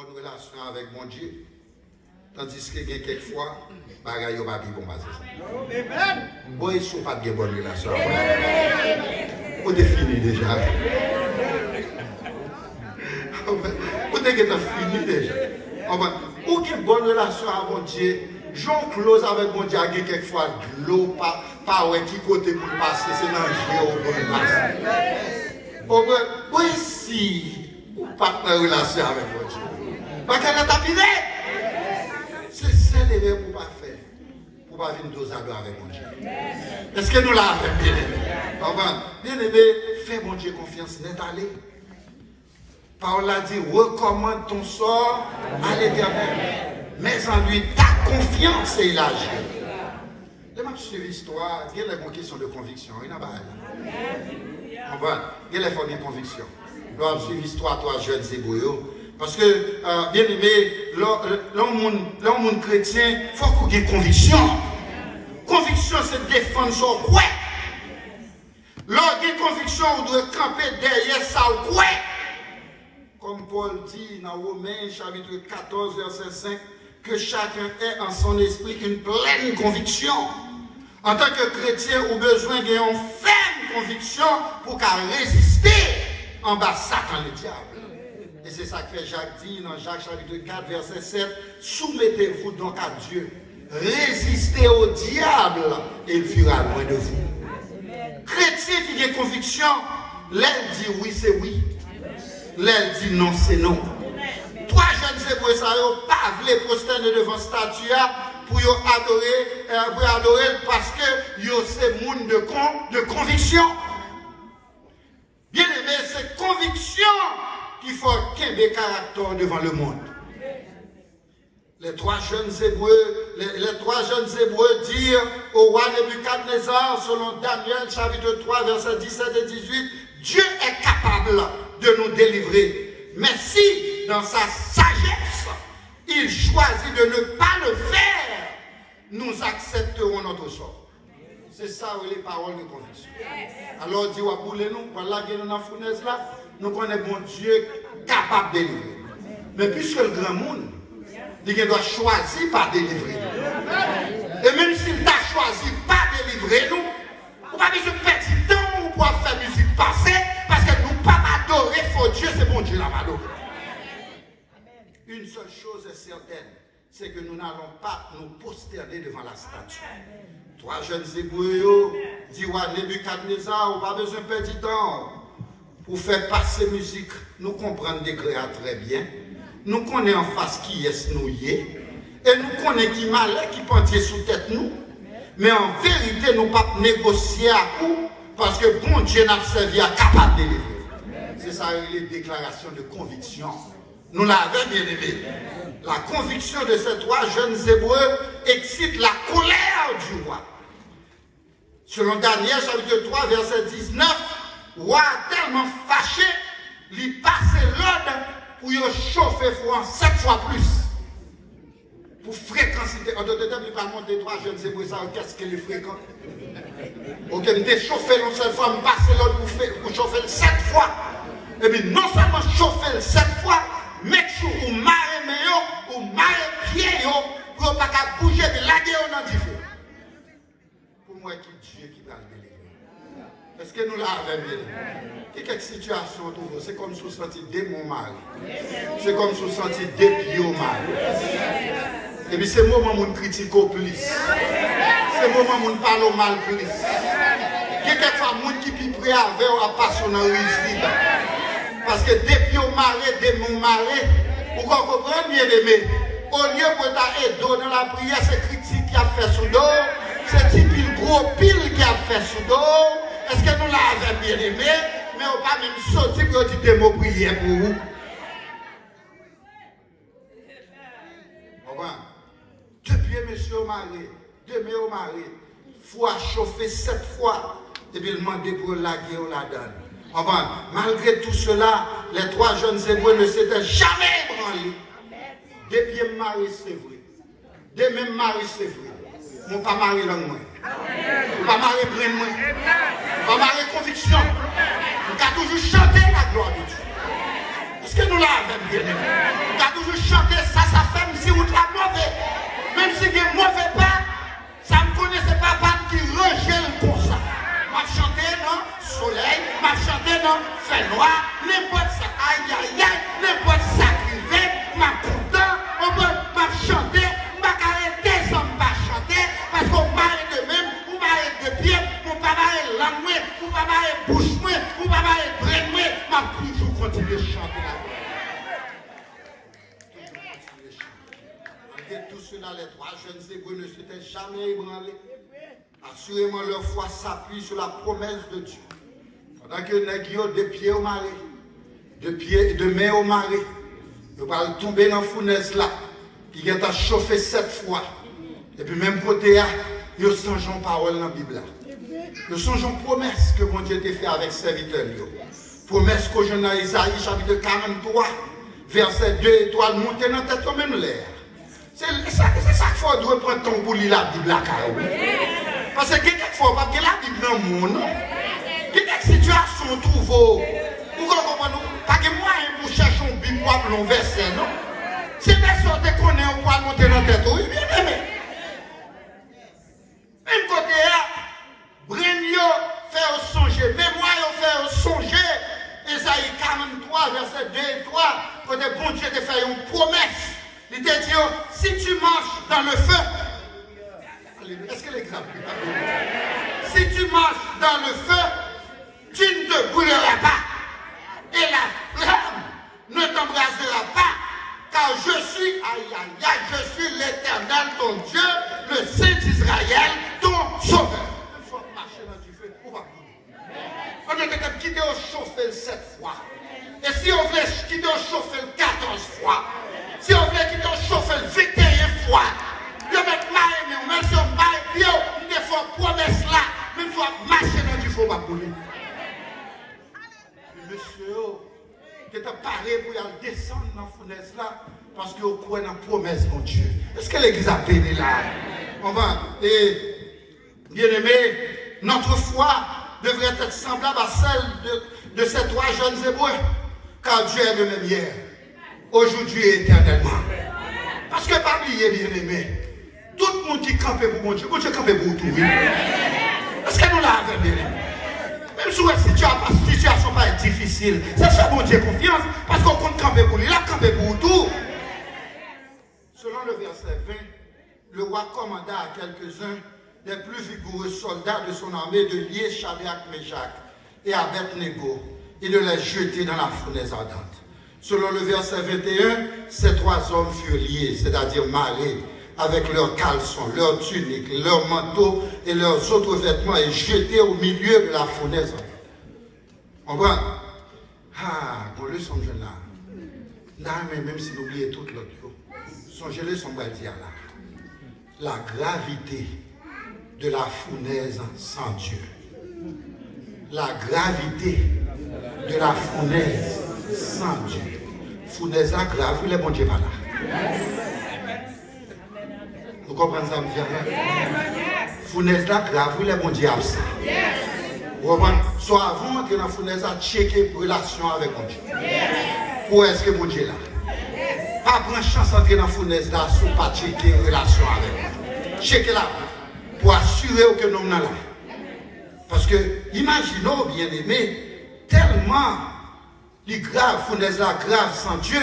bonne relation avec mon Dieu. Tandis que quelquefois, bagaille yo pas bien bon basé ça. Boy, ils sont pas bien bonne relation avec moi. On définit déjà. On est fini déjà. Ou qui bonne relation avec mon Dieu, Jean close avec mon Dieu, quelquefois de l'eau, pas ouais qui côté pour passer, c'est dans le jeu pour passer. Oui, si, ou pas de relation avec mon Dieu. Parce qu'elle est tapirée. C'est ça l'erreur pour pas faire. Pour pas venir dos à dos avec mon Dieu. Est-ce que nous l'avons bien aimé? Bien aimé, fais mon Dieu confiance, n'est allé. Paul a dit, recommande ton sort à l'Éternel. Mets en lui ta confiance et il agit. Je vais suivre l'histoire, il y a une question de conviction. Il y a une conviction. Je vais suivre l'histoire, toi, jeunes Hébreux. Parce que, bien aimé, l'homme chrétien, il faut qu'on ait une conviction. Conviction, c'est défendre son quoi. Lorsqu'il y a une conviction, on doit camper derrière ça ou quoi. Comme Paul dit dans Romains, chapitre 14, verset 5, que chacun ait en son esprit une pleine conviction. En tant que chrétien, on a besoin d'une ferme conviction pour qu'à résister en bas Satan le diable. Et c'est ça que fait Jacques dit dans Jacques chapitre 4, verset 7, soumettez-vous donc à Dieu, résistez au diable et il fuira loin de vous. Chrétien qui a conviction, l'aile dit oui, c'est oui. L'aile dit non, c'est non. Trois jeunes Hébreux, ça n'ont pas voulu prosterner devant statue pour adorer parce que c'est monde de conviction. Bien aimé, c'est conviction qu'il faut qu'il y ait des caractères devant le monde. Les trois jeunes Hébreux dirent au roi Nebuchadnezzar, selon Daniel chapitre 3, versets 17 et 18, Dieu est capable de nous délivrer. Mais si, dans sa sagesse, il choisit de ne pas le faire, nous accepterons notre sort. C'est ça les paroles de conviction. Alors, Dieu va bouler nous, voilà que nous dans la fournaise là, nous connaissons bon Dieu capable de délivrer. Mais puisque le grand monde, il doit choisir par délivrer nous. Et même s'il t'a choisi par délivrer nous, on va besoin de perdre du temps pour faire musique passer, parce que nous ne pas adorer faux Dieu, c'est bon Dieu là m'adorer. Une seule chose est certaine, c'est que nous n'allons pas nous prosterner devant la statue. Trois jeunes Hébreux disent à Nebuchadnezzar, on n'a pas besoin de perdre du temps pour faire passer musique. Nous comprenons des créateurs très bien. Nous connaissons en face qui est nous y est. Et nous connaissons qui malheur qui pendier sous tête nous. Mais en vérité, nous ne pouvons pas négocier à coup parce que bon Dieu n'a servi à capable de délivrer. C'est ça les déclarations de conviction. Nous l'avons bien aimé. La conviction de ces trois jeunes Hébreux excite la colère du roi. Selon Daniel chapitre 3 verset 19, le roi tellement fâché, il passe l'ordre pour chauffer froid 7 fois plus. Pour fréquenter. En d'autres termes, il parle des trois jeunes Hébreux, qu'est-ce qu'il est fréquent? Ok, il m'a chauffé une seule fois, il passe l'ordre pour chauffer 7 fois. Et puis non seulement chauffer 7 fois, mais ou marrer meilleur, ou marrer pied, pour ne pas bouger, de laguer dans du feu. Pour moi, qui Dieu qui va le délivrer. Est-ce que nous l'avons bien? Quelques situations autour de vous, c'est comme si vous sentiez des mon mari. C'est comme si vous sentiez des pieds au mari. Et puis c'est le moment où on critique au plus. C'est le moment où on parle au mal plus. Quelquefois, les gens qui sont prêts à faire à passer dans le risque. Parce que depuis au maré, des mon maré, vous comprenez bien aimé. Au lieu de t'aider dans la prière, c'est critique qui a fait sous dos. C'est typique gros pile qui a fait sous dos. Est-ce que nous l'avons bien aimé? Mais on ne peut pas même sortir pour dire des mots prières pour vous. Depuis monsieur au mari, demain au mari, il faut chauffer 7 fois. Et puis demander pour laguer ou la donne. Malgré tout cela, les trois jeunes Hébreux ne s'étaient jamais ébranlés. Depuis me marié, c'est vrai. Dès même marié, c'est vrai. Mon pas marié langue moi. Mon pas marié brain moi. Mon pas marié conviction. On a toujours chanté la gloire de Dieu. Est-ce que nous l'avons bien aimé? On a toujours chanté ça fait même si vous la mauvais. Même si vous êtes mauvais pas, ça ne me connaissait pas qui rejette comme ça. M'a chanté non soleil, m'a chanté non fait noir, n'importe ça, aïe aïe aïe, n'importe ça qui vient, m'a content, on m'a chanté, m'a arrêté sans m'a chanter, parce qu'on m'a de même, ou m'a de pied, ou m'a langue, ou m'a bouche, ou m'a brain, m'a toujours continué à chanter la voix. Malgré tout cela, les trois jeunes Hébreux ne s'étaient jamais ébranlés. Assurément, leur foi s'appuie sur la promesse de Dieu. Pendant que les nègres de pied au marais, de main au marais, ils vont tomber dans la fournaise là, qui a chauffé 7 fois. Et puis même côté là, ils songent en parole dans la Bible là. Ils songent en promesse que mon Dieu t'a fait avec serviteurs. Promesse que je dans Isaïe chapitre 43, verset 2 étoiles monter dans la tête comme même l'air. C'est ça qu'il faut doit prendre ton pour lire la Bible là. Parce que quelquefois, parce que la Bible dans le monde, quelques situations trouvent, vous comprenez, pas que moi, pour chercher un Bible pour un verset, non? Si personne te connaît, on va monter dans la tête, oui, bien aimé. Même côté là, Brenio fait songer, mémoire fait songer, Isaïe 43, verset 2 et 3, côté bon Dieu te fait une promesse. Il te dit, si tu marches dans le feu, est-ce que l'exemple si tu marches dans le feu, tu ne te brûleras pas. Et la flamme ne t'embrasera pas. Car je suis, je suis l'Éternel, ton Dieu, le Saint d'Israël, ton sauveur. Même soit marcher dans du feu, on va brûler. On est quitté au chauffer 7 fois. Et si on voulait quitter au chauffer 14 fois, si on voulait quitter au chauffer 21 fois, je vais mettre ma aimée, même si on va bien, il faut promesse là, même si on marcher dans du feu, on va brûler. Monsieur, qui est paré pour y aller descendre dans la fournaise là, parce que vous croyez dans la promesse de Dieu. Est-ce que l'église a béni là? On va, et bien aimé, notre foi devrait être semblable à celle de ces trois jeunes Hébreux, car Dieu est le même hier, aujourd'hui et éternellement. Parce que pas oublier, bien aimé, tout le monde qui campe pour mon Dieu campe pour tout. Est-ce que nous l'avons bien aimé? Même si la situation pas difficile, c'est ça mon Dieu confiance, parce qu'on compte camper pour lui, il a campé pour tout. Selon le verset 20, le roi commanda à quelques-uns des plus vigoureux soldats de son armée de lier Shadrach, Meshach et Abednego et de les jeter dans la fournaise ardente. Selon le verset 21, ces trois hommes furent liés, c'est-à-dire mariés, avec leurs caleçons, leurs tuniques, leurs manteaux et leurs autres vêtements et jetés au milieu de la fournaise. On voit, bon, le son jeune là, mais même si vous oubliez tout l'autre, songez-le son dire là. La gravité de la fournaise sans Dieu. La gravité de la fournaise sans Dieu. Fournaise là grave, il est bon Dieu pas là. Vous comprenez ça, monsieur? Fournaise là grave, il est bon Dieu absent. Vous comprenez? Soit avant d'entrer dans la fournaise, à checker relation avec mon Dieu. Où est-ce que mon Dieu est là? Pas prendre chance d'entrer dans la fournaise là, sans pas checker relation avec moi. Checker là, pour assurer que nous sommes là. Parce que, imaginons, bien aimé, tellement les graves fournaise là, grave sans Dieu,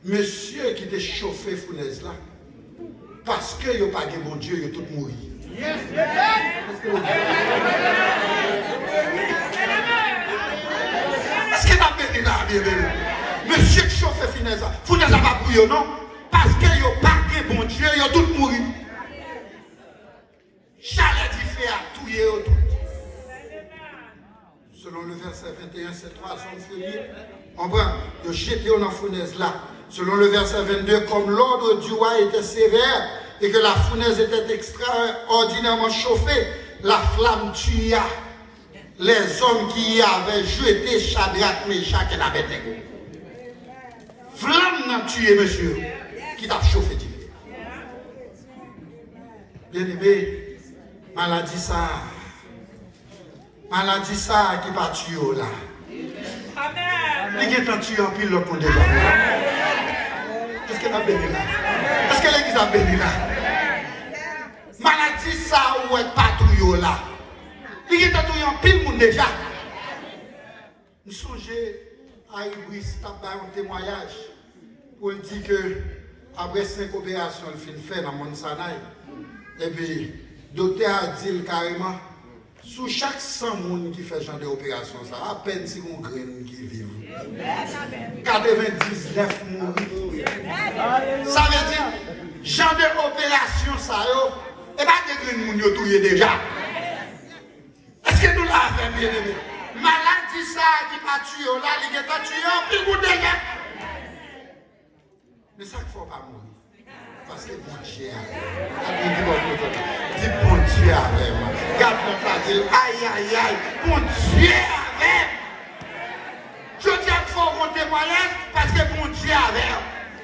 monsieur qui était chauffé fournaise là, parce que il n'y a pas de bon Dieu, il a tout mouru. Est-ce que t'as béni là, bien aimé? Monsieur qui chauffe fournaise là, fournaise là pas pour non? Parce que il n'y a pas de bon Dieu, il a tout mouru. Chalet dit fait à tout et tout. Selon le verset 21, ces trois hommes furieux, on va de jeter dans la fournaise là. Selon le verset 22, comme l'ordre du roi était sévère et que la fournaise était extraordinairement chauffée, la flamme tua les hommes qui y avaient jeté Shadrach, Meshach et Abednego. Flamme n'a tué, monsieur, qui t'a chauffé. Bien aimé, maladie ça qui va tuer là. Amen. Il y a tant tué en pile l'autre monde déjà. Est-ce qu'elle a béni là? Est-ce que l'église a béni là? Maladie ça ou est patrouille là. Il y a tant tué en pile monde déjà. Nous songeons à Ibris, un témoignage pour dire que après 5 opérations, il finit fait dans mon Sanaï. Et puis, le docteur a dit carrément, sous chaque 100 personnes qui fait ce genre d'opération, ça à peine si on graine qui vivent. 99 mourent. Ça veut dire, genre d'opération, ça, et pas de graines qui touillent déjà. Est-ce que nous l'avons bien aimé? Maladie ça qui pas tué là, il est tué, puis vous déjà. Mais ça ne faut pas mourir. Parce que bon Dieu a dit bon Dieu avec moi. Garde mon frère, dit aïe aïe aïe, bon Dieu avec. Je dis qu'il faut un témoignage parce que bon Dieu avec.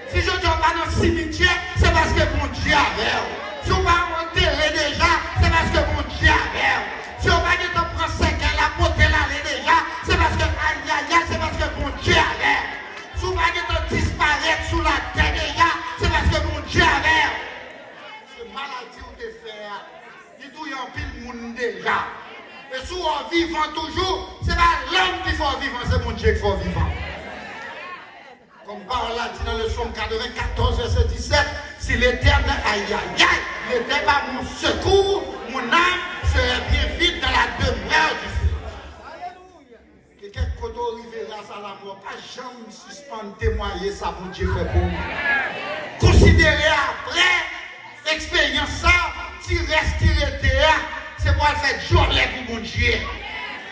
Si je ne dis pas dans le cimetière, c'est parce que bon Dieu avec. Si on va enterrer déjà, c'est parce que bon Dieu avec. Si on va dire qu'on prend 5 ans, la porter l'aller déjà, c'est parce que aïe aïe aïe, c'est parce que bon Dieu avec. Si on va dire qu'on disparaît sous la terre déjà, c'est parce que mon Dieu avait. C'est maladie ou te faire. Il y a un pile monde déjà. Et si on est vivant toujours, c'est pas l'homme qui faut vivant, c'est mon Dieu qui faut vivant. Comme parole a dit dans le psaume 94, verset 17, si l'Éternel, aïe aïe aïe, n'était pas mon secours, mon âme serait bien vite dans la demeure du Seigneur. Quelqu'un qui arrive grâce à la mort, pas jamais suspendre, témoigner ça, mon Dieu fait pour nous. Considérez après l'expérience ça, si reste c'est pour faire journée pour mon Dieu.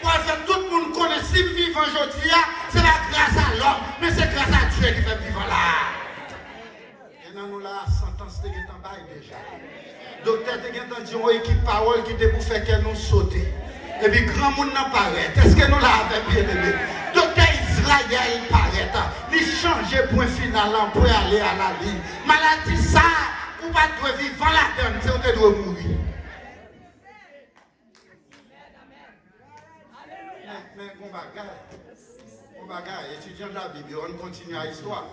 Pour faire tout le monde connaître si vivant aujourd'hui, c'est pas grâce à l'homme, mais c'est grâce à Dieu qui fait vivre là. Et nous la sentence de en bas déjà. Docteur te dit une équipe parole qui te pour faire qu'elle nous saute. Et puis grand monde n'en paraît. Est-ce que nous l'avons bien aimé? Docteur Israël paraît. Il change point final pour aller à la ligne. Maladie ça, ou pas de vivre la donne, c'est où tu dois mourir. Mais on bagarre, étudiant de la Bible, on continue à l'histoire.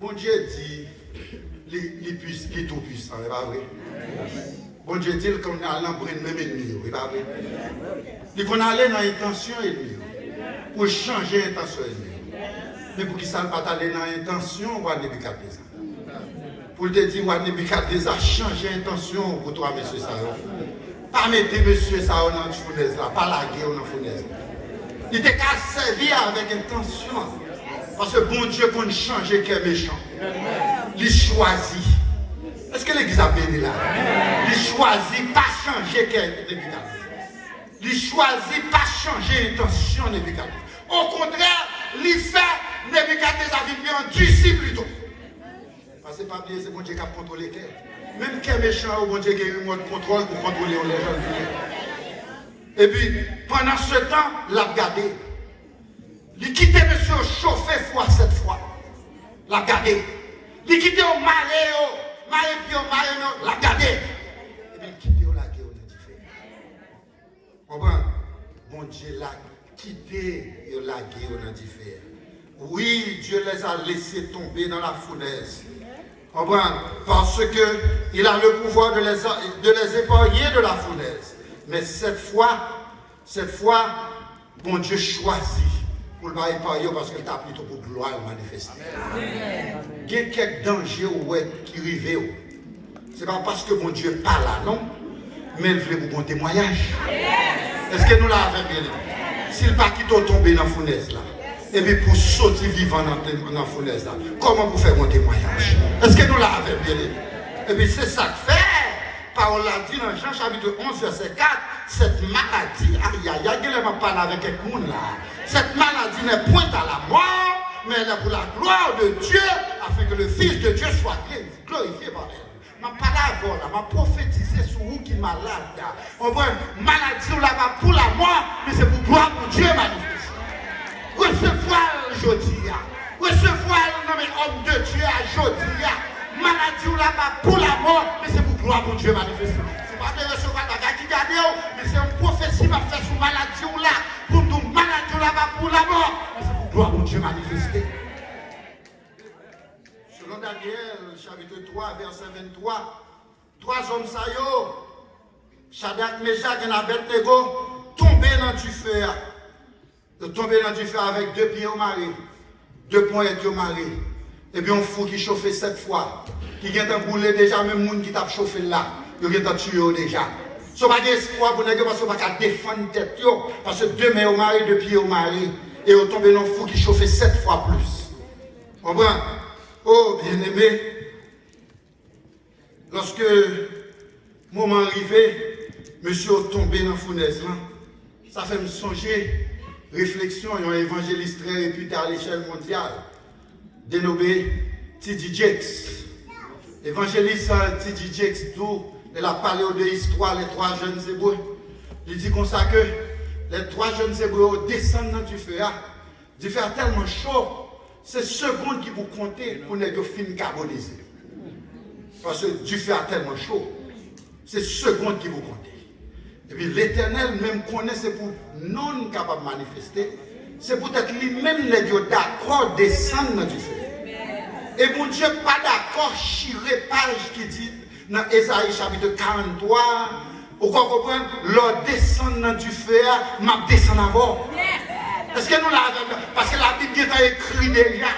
Bon Dieu dit, il est tout puissant, c'est pas vrai? Bon Dieu dit qu'on a l'embrun même ennemi, c'est pas vrai? Il qu'on aller dans l'intention ennemie, pour changer l'intention ennemie. Mais pour qu'il ne pas aller dans l'intention, on va Nebukadnezar. Pour te dire, on Nebukadnezar changer l'intention pour toi, monsieur Saron. Pas mettre monsieur Saron dans la fournaise, pas la guerre dans la fournaise. Il était qu'à servir avec intention. Parce que bon Dieu, qu'on change qui est méchant. Il choisit. Est-ce que l'église a béni là? Il choisit pas changer qui est Nebukadnezar. Il choisit pas changer l'intention de Nebukadnezar. Au contraire, il fait Nebukadnezar vivre en disciple plutôt. Parce que pas bien, c'est bon Dieu qui a contrôlé le cœur. Même qui est méchant, bon Dieu qui a eu un contrôle pour contrôler les gens. Et puis, pendant ce temps, il a gardé. Il quitté monsieur chauffé fois cette fois. Il a gardé. Il quitté au maré puis au maré, il a gardé. Et puis, il quitté au lagué, on a différent. Comprends? Bon Dieu l'a quitté au lagué, on a différent. Oui, Dieu les a laissés tomber dans la fournaise. Comprends? Parce qu'il a le pouvoir de les épargner de la fournaise. Mais cette fois, bon Dieu choisit pour le épargner parce qu'il t'a plutôt pour gloire manifester. Il y a quelques dangers qui arrivent. Ce n'est pas parce que bon Dieu n'est pas là, non? Mais il voulait vous un témoignage. Est-ce que nous l'avons bien? S'il pas qui tomber dans la fournaise là. Et puis pour sortir vivant dans la fournaise là, comment vous faire un témoignage? Est-ce que nous l'avons bien aimé? Et puis c'est ça que fait. Parole a dit dans Jean chapitre 11, verset 4, cette maladie, aïe aïe aïe, il m'a parlé avec quelqu'un là. Cette maladie n'est point à la mort, mais elle est pour la gloire de Dieu, afin que le Fils de Dieu soit glorifié par elle. Ma parole là, m'a prophétisé sur vous qui est malade. On voit maladie là-bas pour la mort, mais c'est pour gloire pour Dieu manifeste. Recevoir aujourd'hui, recevoir l'homme de Dieu aujourd'hui, maladie là-bas pour la mort, mais c'est pour gloire pour Dieu manifester. C'est pas de recevoir la bagarre qui gagne, mais c'est une prophétie qui va faire sur maladie là, pour nous maladie là-bas pour la mort, mais gloire de Dieu manifestée. Selon Daniel, chapitre 3, verset 23, 3 hommes saillots, Shadrach, Meshach et Abednego, tombés dans du feu. Tombés dans du feu avec 2 pieds au mari, 2 pointes au mari. Et puis on fou qui chauffait 7 fois. Qui vient de brûler déjà, même monde qui t'a chauffé là. Il vient de tuer déjà. Ce n'est pas d'espoir pour nous parce qu'on ne peut pas défendre tête. Parce que 2 mains au mari, 2 pieds au mari. Et on tombe dans le fou qui chauffait 7 fois plus. Comprends? Oh, bien-aimé. Lorsque le moment arrivé, monsieur est tombé dans la fournaise, ça fait me songer, réflexion, il y a un évangéliste très réputé à l'échelle mondiale, dénommé T.D. Jakes. Évangéliste T.D. Jakes, d'où il a parlé de l'histoire des 3 jeunes Hébreux. Il dit comme ça que les 3 jeunes Hébreux descendent dans du feu. Du feu tellement chaud, c'est secondes qui vous comptez pour ne pas finir carbonisé. Parce que du feu tellement chaud, c'est secondes qui vous comptez. Et puis l'Éternel même connaît, c'est pour non capable de manifester, c'est pour être lui-même d'accord descendre dans du feu. Et mon Dieu pas d'accord, chiré page qui dit dans Ésaïe chapitre 43, vous comprenez, l'on descend dans du feu, m'a descend avant. Est-ce que nous l'avons? Parce que la Bible est écrit déjà.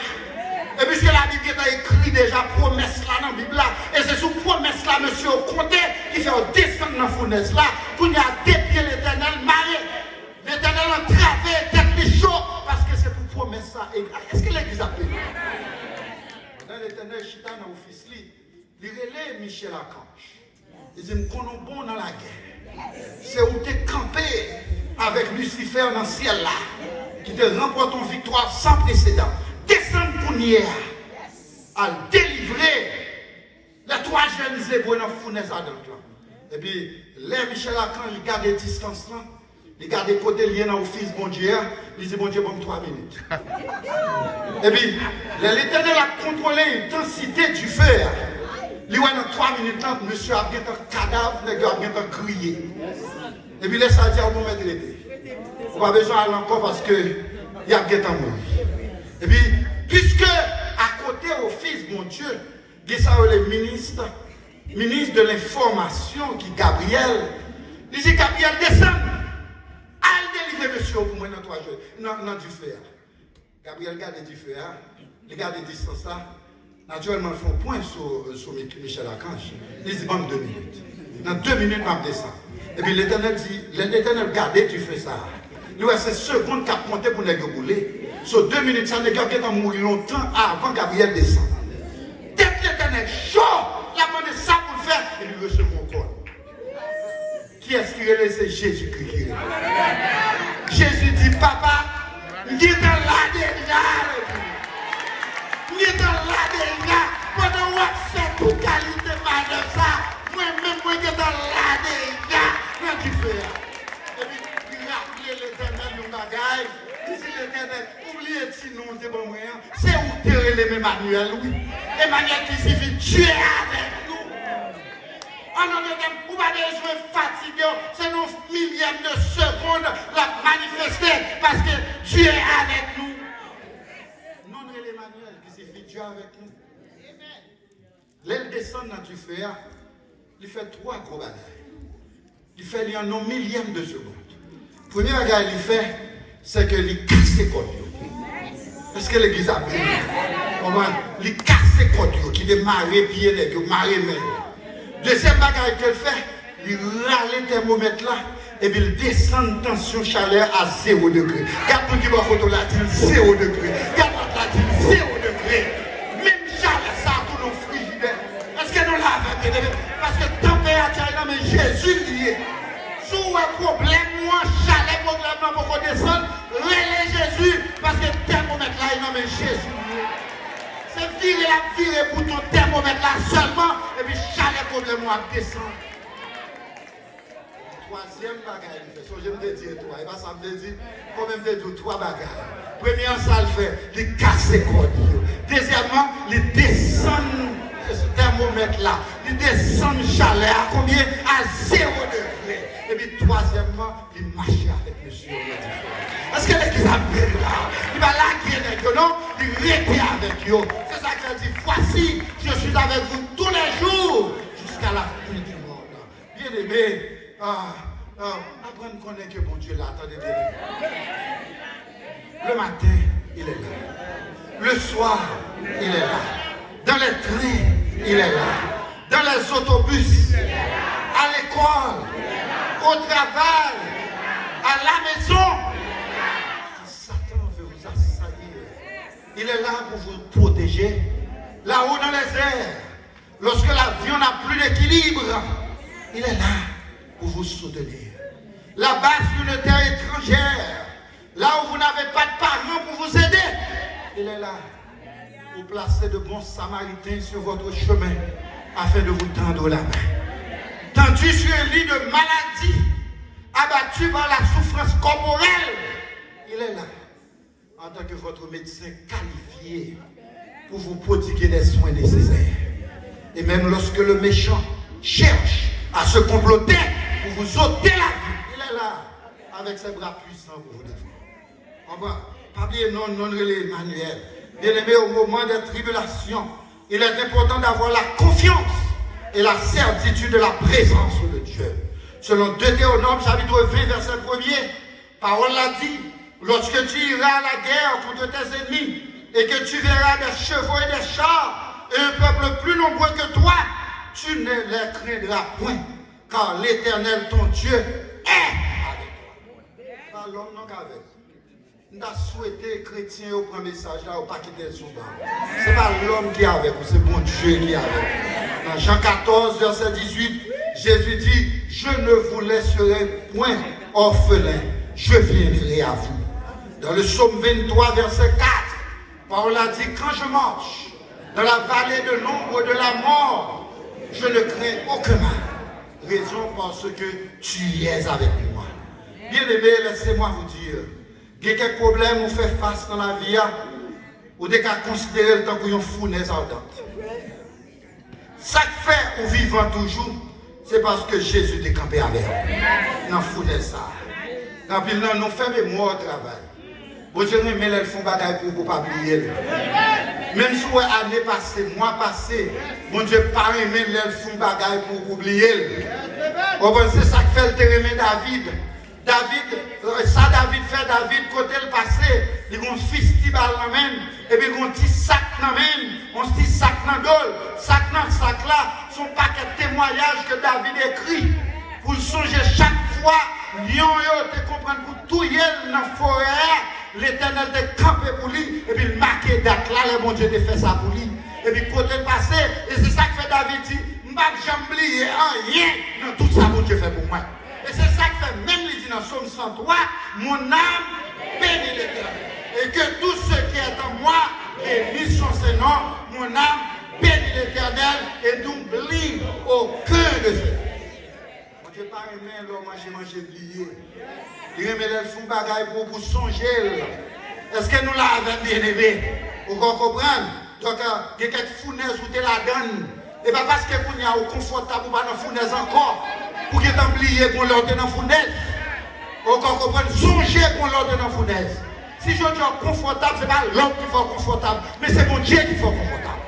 Et puisque la Bible est écrit déjà, promesse là dans la Bible là, et c'est sous promesse là, monsieur Comté, qui fait descendre dans la fournaise là, pour y a dépier l'Éternel maré. L'Éternel a travé, tête les chaud, parce que c'est pour promesse ça. Est-ce que l'Église a payé? Dans l'Éternel chita dans l'office, il relève Michel Archange. Il dit, nous connaissons bon dans la guerre. C'est où tu es campé avec Lucifer dans le ciel là, qui te remporte une victoire sans précédent. Descendre pour hier, à délivrer les 3 jeunes Hébreux dans la fournaise à dedans. Et puis, là, Michel Archange, il garde les distances là, il garde les côtés liés dans l'office bon Dieu, il dit bon Dieu, bon 3 minutes. Et puis, l'Éternel a contrôlé l'intensité du feu. Il y a dans 3 minutes là, monsieur a bien un cadavre, il a bien un crié. Et puis, laisse ça dire, on va mettre l'été. On n'a pas besoin d'aller encore parce qu'il y a bien un mort. Et puis, puisque à côté au Fils, mon Dieu, il y a le ministre de l'information qui Gabriel, il dit Gabriel descend, allez délivrer monsieur pour moi dans 3 jours, dans du feu. Gabriel garde du feu, il garde des distances là. Naturellement, il fait un point sur Michel Archange. Il dit bon 2 minutes. Dans 2 minutes, je descends. Et puis l'Éternel dit, l'Éternel garde du feu ça. Lui, c'est seconde qui a compté pour les rouler. Sur 2 minutes, ça n'est qu'à mourir longtemps avant Gabriel descend. Dès que l'Éternel chaud, la bonne ça pour le faire, il lui reçoit mon corps. Qui est-ce qui est c'est Jésus-Christ qui est. Jésus dit, papa, il est dans la déjà. Il est dans la déjà. Pendant que c'est toute qualité de ça, moi-même, moi, je suis dans la déjà. Quand tu fais. Et puis, il a appelé l'Éternel, il bagaille. Il dit l'Éternel, oubliez si nous c'est bon moyen. C'est où tu es Emmanuel, oui. Emmanuel qui signifie Dieu avec nous. En d'autres termes, vous n'avez pas besoin de fatiguer, c'est nos millièmes de seconde la manifester parce que Dieu est avec nous. Non, l'Emmanuel qui signifie Dieu avec nous. L'aile descend dans du feu, il fait 3 gros bagages. Il fait en un millième de seconde. Premier bagage il fait, c'est que il casse les côtes. Parce que l'église a pris. Il casse les côtes, qui est marré pied, marré main. Deuxième bagage qu'il fait, il râle le thermomètre là, et puis il descend tension chaleur à 0 degré. Regarde pour qui va photo là, 0 degré. Regarde là, 0 degré. Même chaleur, ça a tout nos frigidaires. Est-ce que nous l'avons? Parce que température, mais Jésus lié. Si vous avez un problème, moi, chalet, problème, pour qu'on descende, relais Jésus, parce que le thermomètre là, il nomme Jésus. C'est virer pour ton thermomètre là seulement, et puis chalet, problème, moi, descend. Troisième bagage, je me dis 3, et pas ça me dit, quand même de 3 bagages. Premièrement, ça le fait, il casse les cordes. Deuxièmement, il descend ce thermomètre là, il descend chaleur à combien? À 0 degré. Et puis troisièmement, il marche avec monsieur. Est-ce Est-ce que l'église a bien là? Il va là qui est avec eux, non? Il était avec eux. C'est ça qu'il dit, voici, je suis avec vous tous les jours jusqu'à la fin du monde. Bien aimé, apprenez à connaître que bon Dieu là, attendez bien. Le matin, il est là. Le soir, il est là. Dans les trains, il est là. Dans les autobus, à l'école, au travail, à la maison. Satan veut vous assaillir. Il est là pour vous protéger. Là-haut dans les airs, lorsque l'avion n'a plus d'équilibre, il est là pour vous soutenir. Là-bas sur une terre étrangère, là où vous n'avez pas de parents pour vous aider, il est là pour placer de bons samaritains sur votre chemin afin de vous tendre la main. Tendu sur un lit de maladie, abattu par la souffrance corporelle, il est là en tant que votre médecin qualifié pour vous prodiguer les soins nécessaires. Et même lorsque le méchant cherche à se comploter pour vous ôter la vie, il est là avec ses bras puissants pour vous défendre. En bas, pas bien non relé Emmanuel. Bien aimé, au moment des tribulations, il est important d'avoir la confiance et la certitude de la présence de Dieu. Selon Deutéronome chapitre 20 verset 1er, parole l'a dit, lorsque tu iras à la guerre contre tes ennemis et que tu verras des chevaux et des chars et un peuple plus nombreux que toi, tu ne les craindras point, car l'Éternel ton Dieu est avec toi. Pas l'homme non qu'avec. Nous avons souhaité chrétiens au premier message là, au pas quitter le soudan. Ce n'est pas l'homme qui est avec vous, c'est bon Dieu qui est avec vous. Dans Jean 14, verset 18, Jésus dit, je ne vous laisserai point orphelin, je viendrai à vous. Dans le psaume 23, verset 4, Paul a dit, quand je marche dans la vallée de l'ombre de la mort, je ne crains aucun mal. Raison parce que tu y es avec moi. Bien aimé, laissez-moi vous dire, il y a quelques problèmes qu'on fait face dans la vie, ou des cas considérés le temps qu'on a une fournaise ardente. Ça fait ou vivant toujours, c'est parce que Jésus est campé avec nous. Dans la fournaise ça. Dans le bilan, nous faisons mémoire au travail. Bon Dieu, mais elles font bagaille pour ne pas oublier. Même si l'année passée, mois passé, bon Dieu, pas aimer elles font bagaille pour oublier. C'est ça qui fait le terrain David. David fait David côté le passé, il a un festival dans même, et puis il a un petit sac dans même, un petit sac dans dol, sac dans sac là, son paquet de témoignages que David écrit, pour songer chaque fois, lion te comprendre pour tout yel dans la forêt, l'Éternel te campé pour lui, et puis il marqué date là, le bon Dieu te fait ça pour lui, et puis côté le passé, et c'est ça que fait David dit, je ne vais jamais oublier rien dans tout ça que bon Dieu fait pour moi. Et c'est ça qui fait, même il dit dans Psaume 103, mon âme bénit l'Éternel. Et que tout ce qui est en moi bénisse son Seigneur, mon âme bénit l'Éternel et n'oublie aucun de ceux. Mon Dieu, pas aimé, l'homme manger oublié. Il remet les fonds bagailles pour songer. Est-ce que nous l'avons bien aimé? Vous comprenez? Donc, il y a quelques fournaises où tu la donnes. Et pas parce que vous êtes confortable ou pas dans la fournaise encore. Pour que vous oubliez qu'on l'ordre dans la fournaise. Vous comprenez? Songez qu'on l'ordre dans la fournaise. Si je dis confortable, ce n'est pas l'homme qui faut confortable, mais c'est mon Dieu qui faut confortable.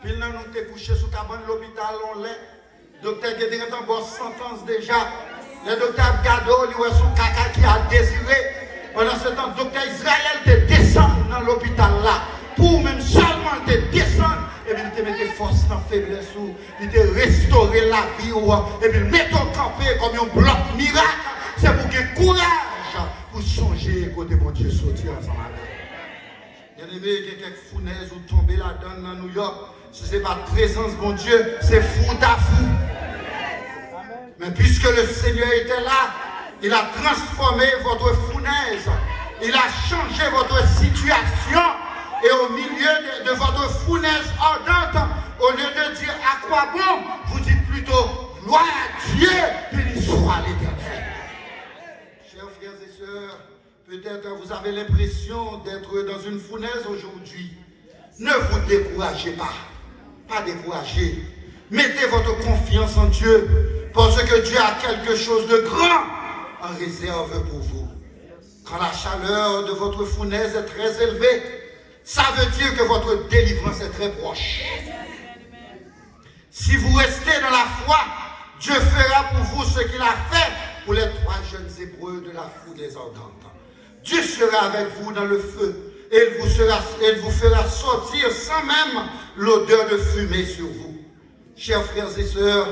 Puis là, nous sommes couchés sous cabane de l'hôpital, on l'est. Le docteur qui est en bonne sentence déjà. Le docteur Gado, lui, son caca qui a désiré. Pendant ce temps, le docteur Israël te descend dans l'hôpital là. Pour même seulement te descendre. Et puis il te met force dans la faiblesse, il te restaurer la vie, et puis il met ton campé comme un bloc miracle. C'est pour que courage pour songer côté mon Dieu sortir ensemble. Bien aimé, il y a quelques fournaises ou tomber là-dedans dans New York. Si ce n'est pas présence mon Dieu, c'est fou à fou. Mais puisque le Seigneur était là, il a transformé votre fournaise, il a changé votre situation. Et au milieu de votre fournaise ardente, au lieu de dire à quoi bon, vous dites plutôt gloire à Dieu, béni soit l'Éternel. Chers frères et sœurs, peut-être vous avez l'impression d'être dans une fournaise aujourd'hui. Ne vous découragez pas, pas découragez. Mettez votre confiance en Dieu, parce que Dieu a quelque chose de grand en réserve pour vous. Quand la chaleur de votre fournaise est très élevée, ça veut dire que votre délivrance est très proche. Si vous restez dans la foi, Dieu fera pour vous ce qu'il a fait pour les 3 jeunes Hébreux de la fournaise ardente. Dieu sera avec vous dans le feu et il vous fera sortir sans même l'odeur de fumée sur vous. Chers frères et sœurs,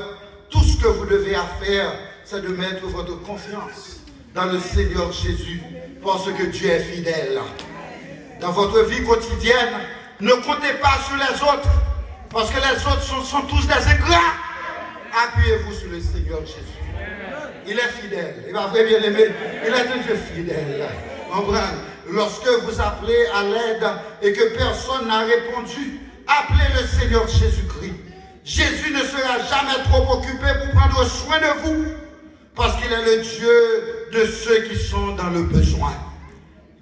tout ce que vous devez faire, c'est de mettre votre confiance dans le Seigneur Jésus, parce que Dieu est fidèle. Dans votre vie quotidienne, ne comptez pas sur les autres, parce que les autres sont tous des ingrats. Appuyez-vous sur le Seigneur Jésus. Il est fidèle. Il va vrai bien aimé. Il est un Dieu fidèle. Lorsque vous appelez à l'aide et que personne n'a répondu, appelez le Seigneur Jésus-Christ. Jésus ne sera jamais trop occupé pour prendre soin de vous, parce qu'il est le Dieu de ceux qui sont dans le besoin.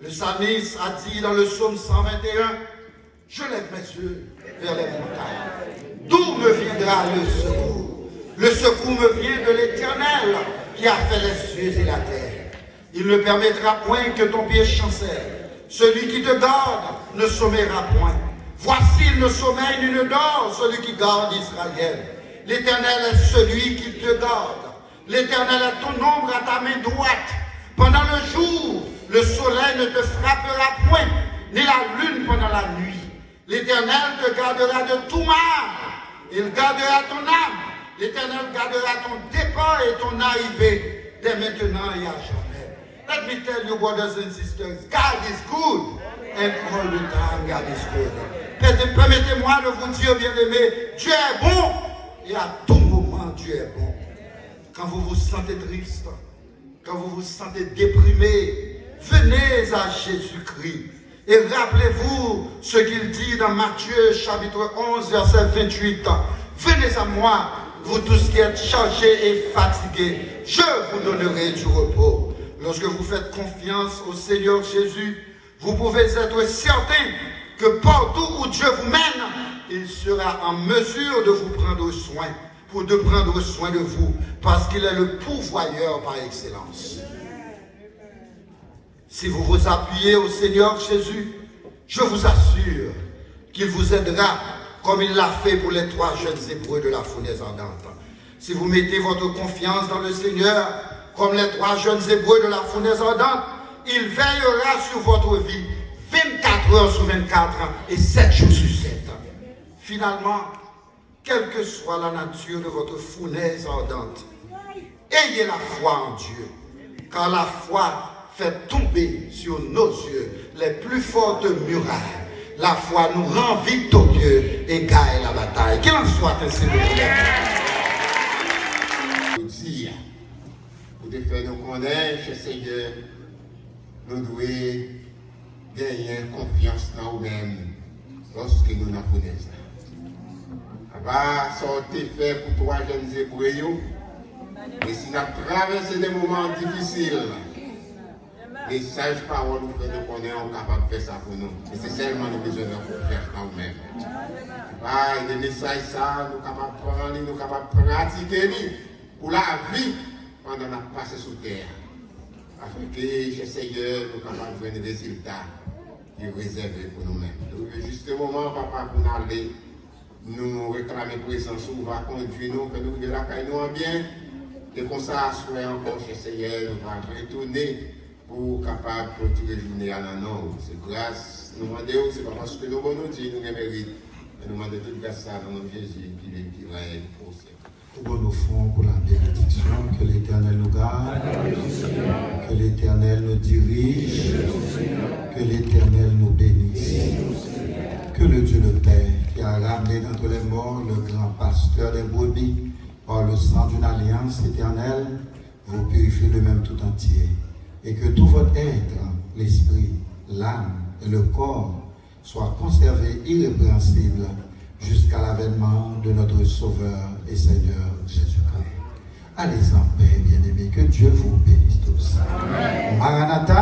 Le psalmiste a dit dans le psaume 121, « Je lève mes yeux vers les montagnes. D'où me viendra le secours? Le secours me vient de l'Éternel qui a fait les cieux et la terre. Il ne permettra point que ton pied chancelle. Celui qui te garde ne sommeillera point. Voici, il ne sommeille ni ne dort, celui qui garde Israël. L'Éternel est celui qui te garde. L'Éternel est ton ombre à ta main droite. Pendant le jour, le soleil ne te frappera point, ni la lune pendant la nuit. L'Éternel te gardera de tout mal. Il gardera ton âme. L'Éternel gardera ton départ et ton arrivée dès maintenant et à jamais. Let me tell you, brothers and sisters, God is good. And all the time, God is good. Permettez-moi de vous dire, bien-aimés, Dieu est bon. Et à tout moment, Dieu est bon. Quand vous vous sentez triste, quand vous vous sentez déprimé, venez à Jésus-Christ. Et rappelez-vous ce qu'il dit dans Matthieu chapitre 11, verset 28. Venez à moi, vous tous qui êtes chargés et fatigués, je vous donnerai du repos. Lorsque vous faites confiance au Seigneur Jésus, vous pouvez être certain que partout où Dieu vous mène, il sera en mesure de vous prendre soin, de prendre soin de vous, parce qu'il est le pourvoyeur par excellence. Si vous vous appuyez au Seigneur Jésus, je vous assure qu'il vous aidera comme il l'a fait pour les 3 jeunes Hébreux de la fournaise ardente. Si vous mettez votre confiance dans le Seigneur, comme les 3 jeunes Hébreux de la fournaise ardente, il veillera sur votre vie 24 heures sur 24 et 7 jours sur 7. Finalement, quelle que soit la nature de votre fournaise ardente, ayez la foi en Dieu, car la foi fait tomber sur nos yeux les plus fortes murailles. La foi nous rend victorieux et gagne la bataille. Qu'il en soit ainsi de vous. Pour te faire nous connaître, cher Seigneur, nous devons gagner confiance dans nous-mêmes lorsque nous n'avons pas. Ça a été fait pour 3 jeunes Hébreux. Et si nous avons traversé des moments difficiles, les sages paroles nous font nous connaître, on est capable de faire ça pour nous. Et c'est seulement nous besoin de confiance dans nous-mêmes. Les messages, ça, nous sommes capables de prendre, nous sommes capables de pratiquer pour la vie pendant qu'on a passé sous terre. Afin que, cher Seigneur, nous sommes capables de voir des résultats qui sont réservés pour nous-mêmes. Donc, juste un moment, papa, pour nous aller, nous réclamer présence, nous va conduire nous, que nous de la caille nous en bien. Et comme ça, soit encore, cher Seigneur, nous va retourner pour capable de clôturer la journée à la non. C'est grâce, nous demandons, c'est pas parce que nous nous disons, nous méritons. Nous demandons toute grâce à notre Jésus qui va être pour ça. Nous nous offrons pour la bénédiction, que l'Éternel nous garde, que l'Éternel nous dirige, que l'Éternel nous bénisse, que le Dieu de paix qui a ramené d'entre les morts le grand pasteur des brebis par le sang d'une alliance éternelle, vous purifie de même tout entier, et que tout votre être, l'esprit, l'âme et le corps soient conservés irrépréhensibles jusqu'à l'avènement de notre Sauveur et Seigneur Jésus-Christ. Allez en paix, bien-aimés, que Dieu vous bénisse tous. Amen. Maranatha.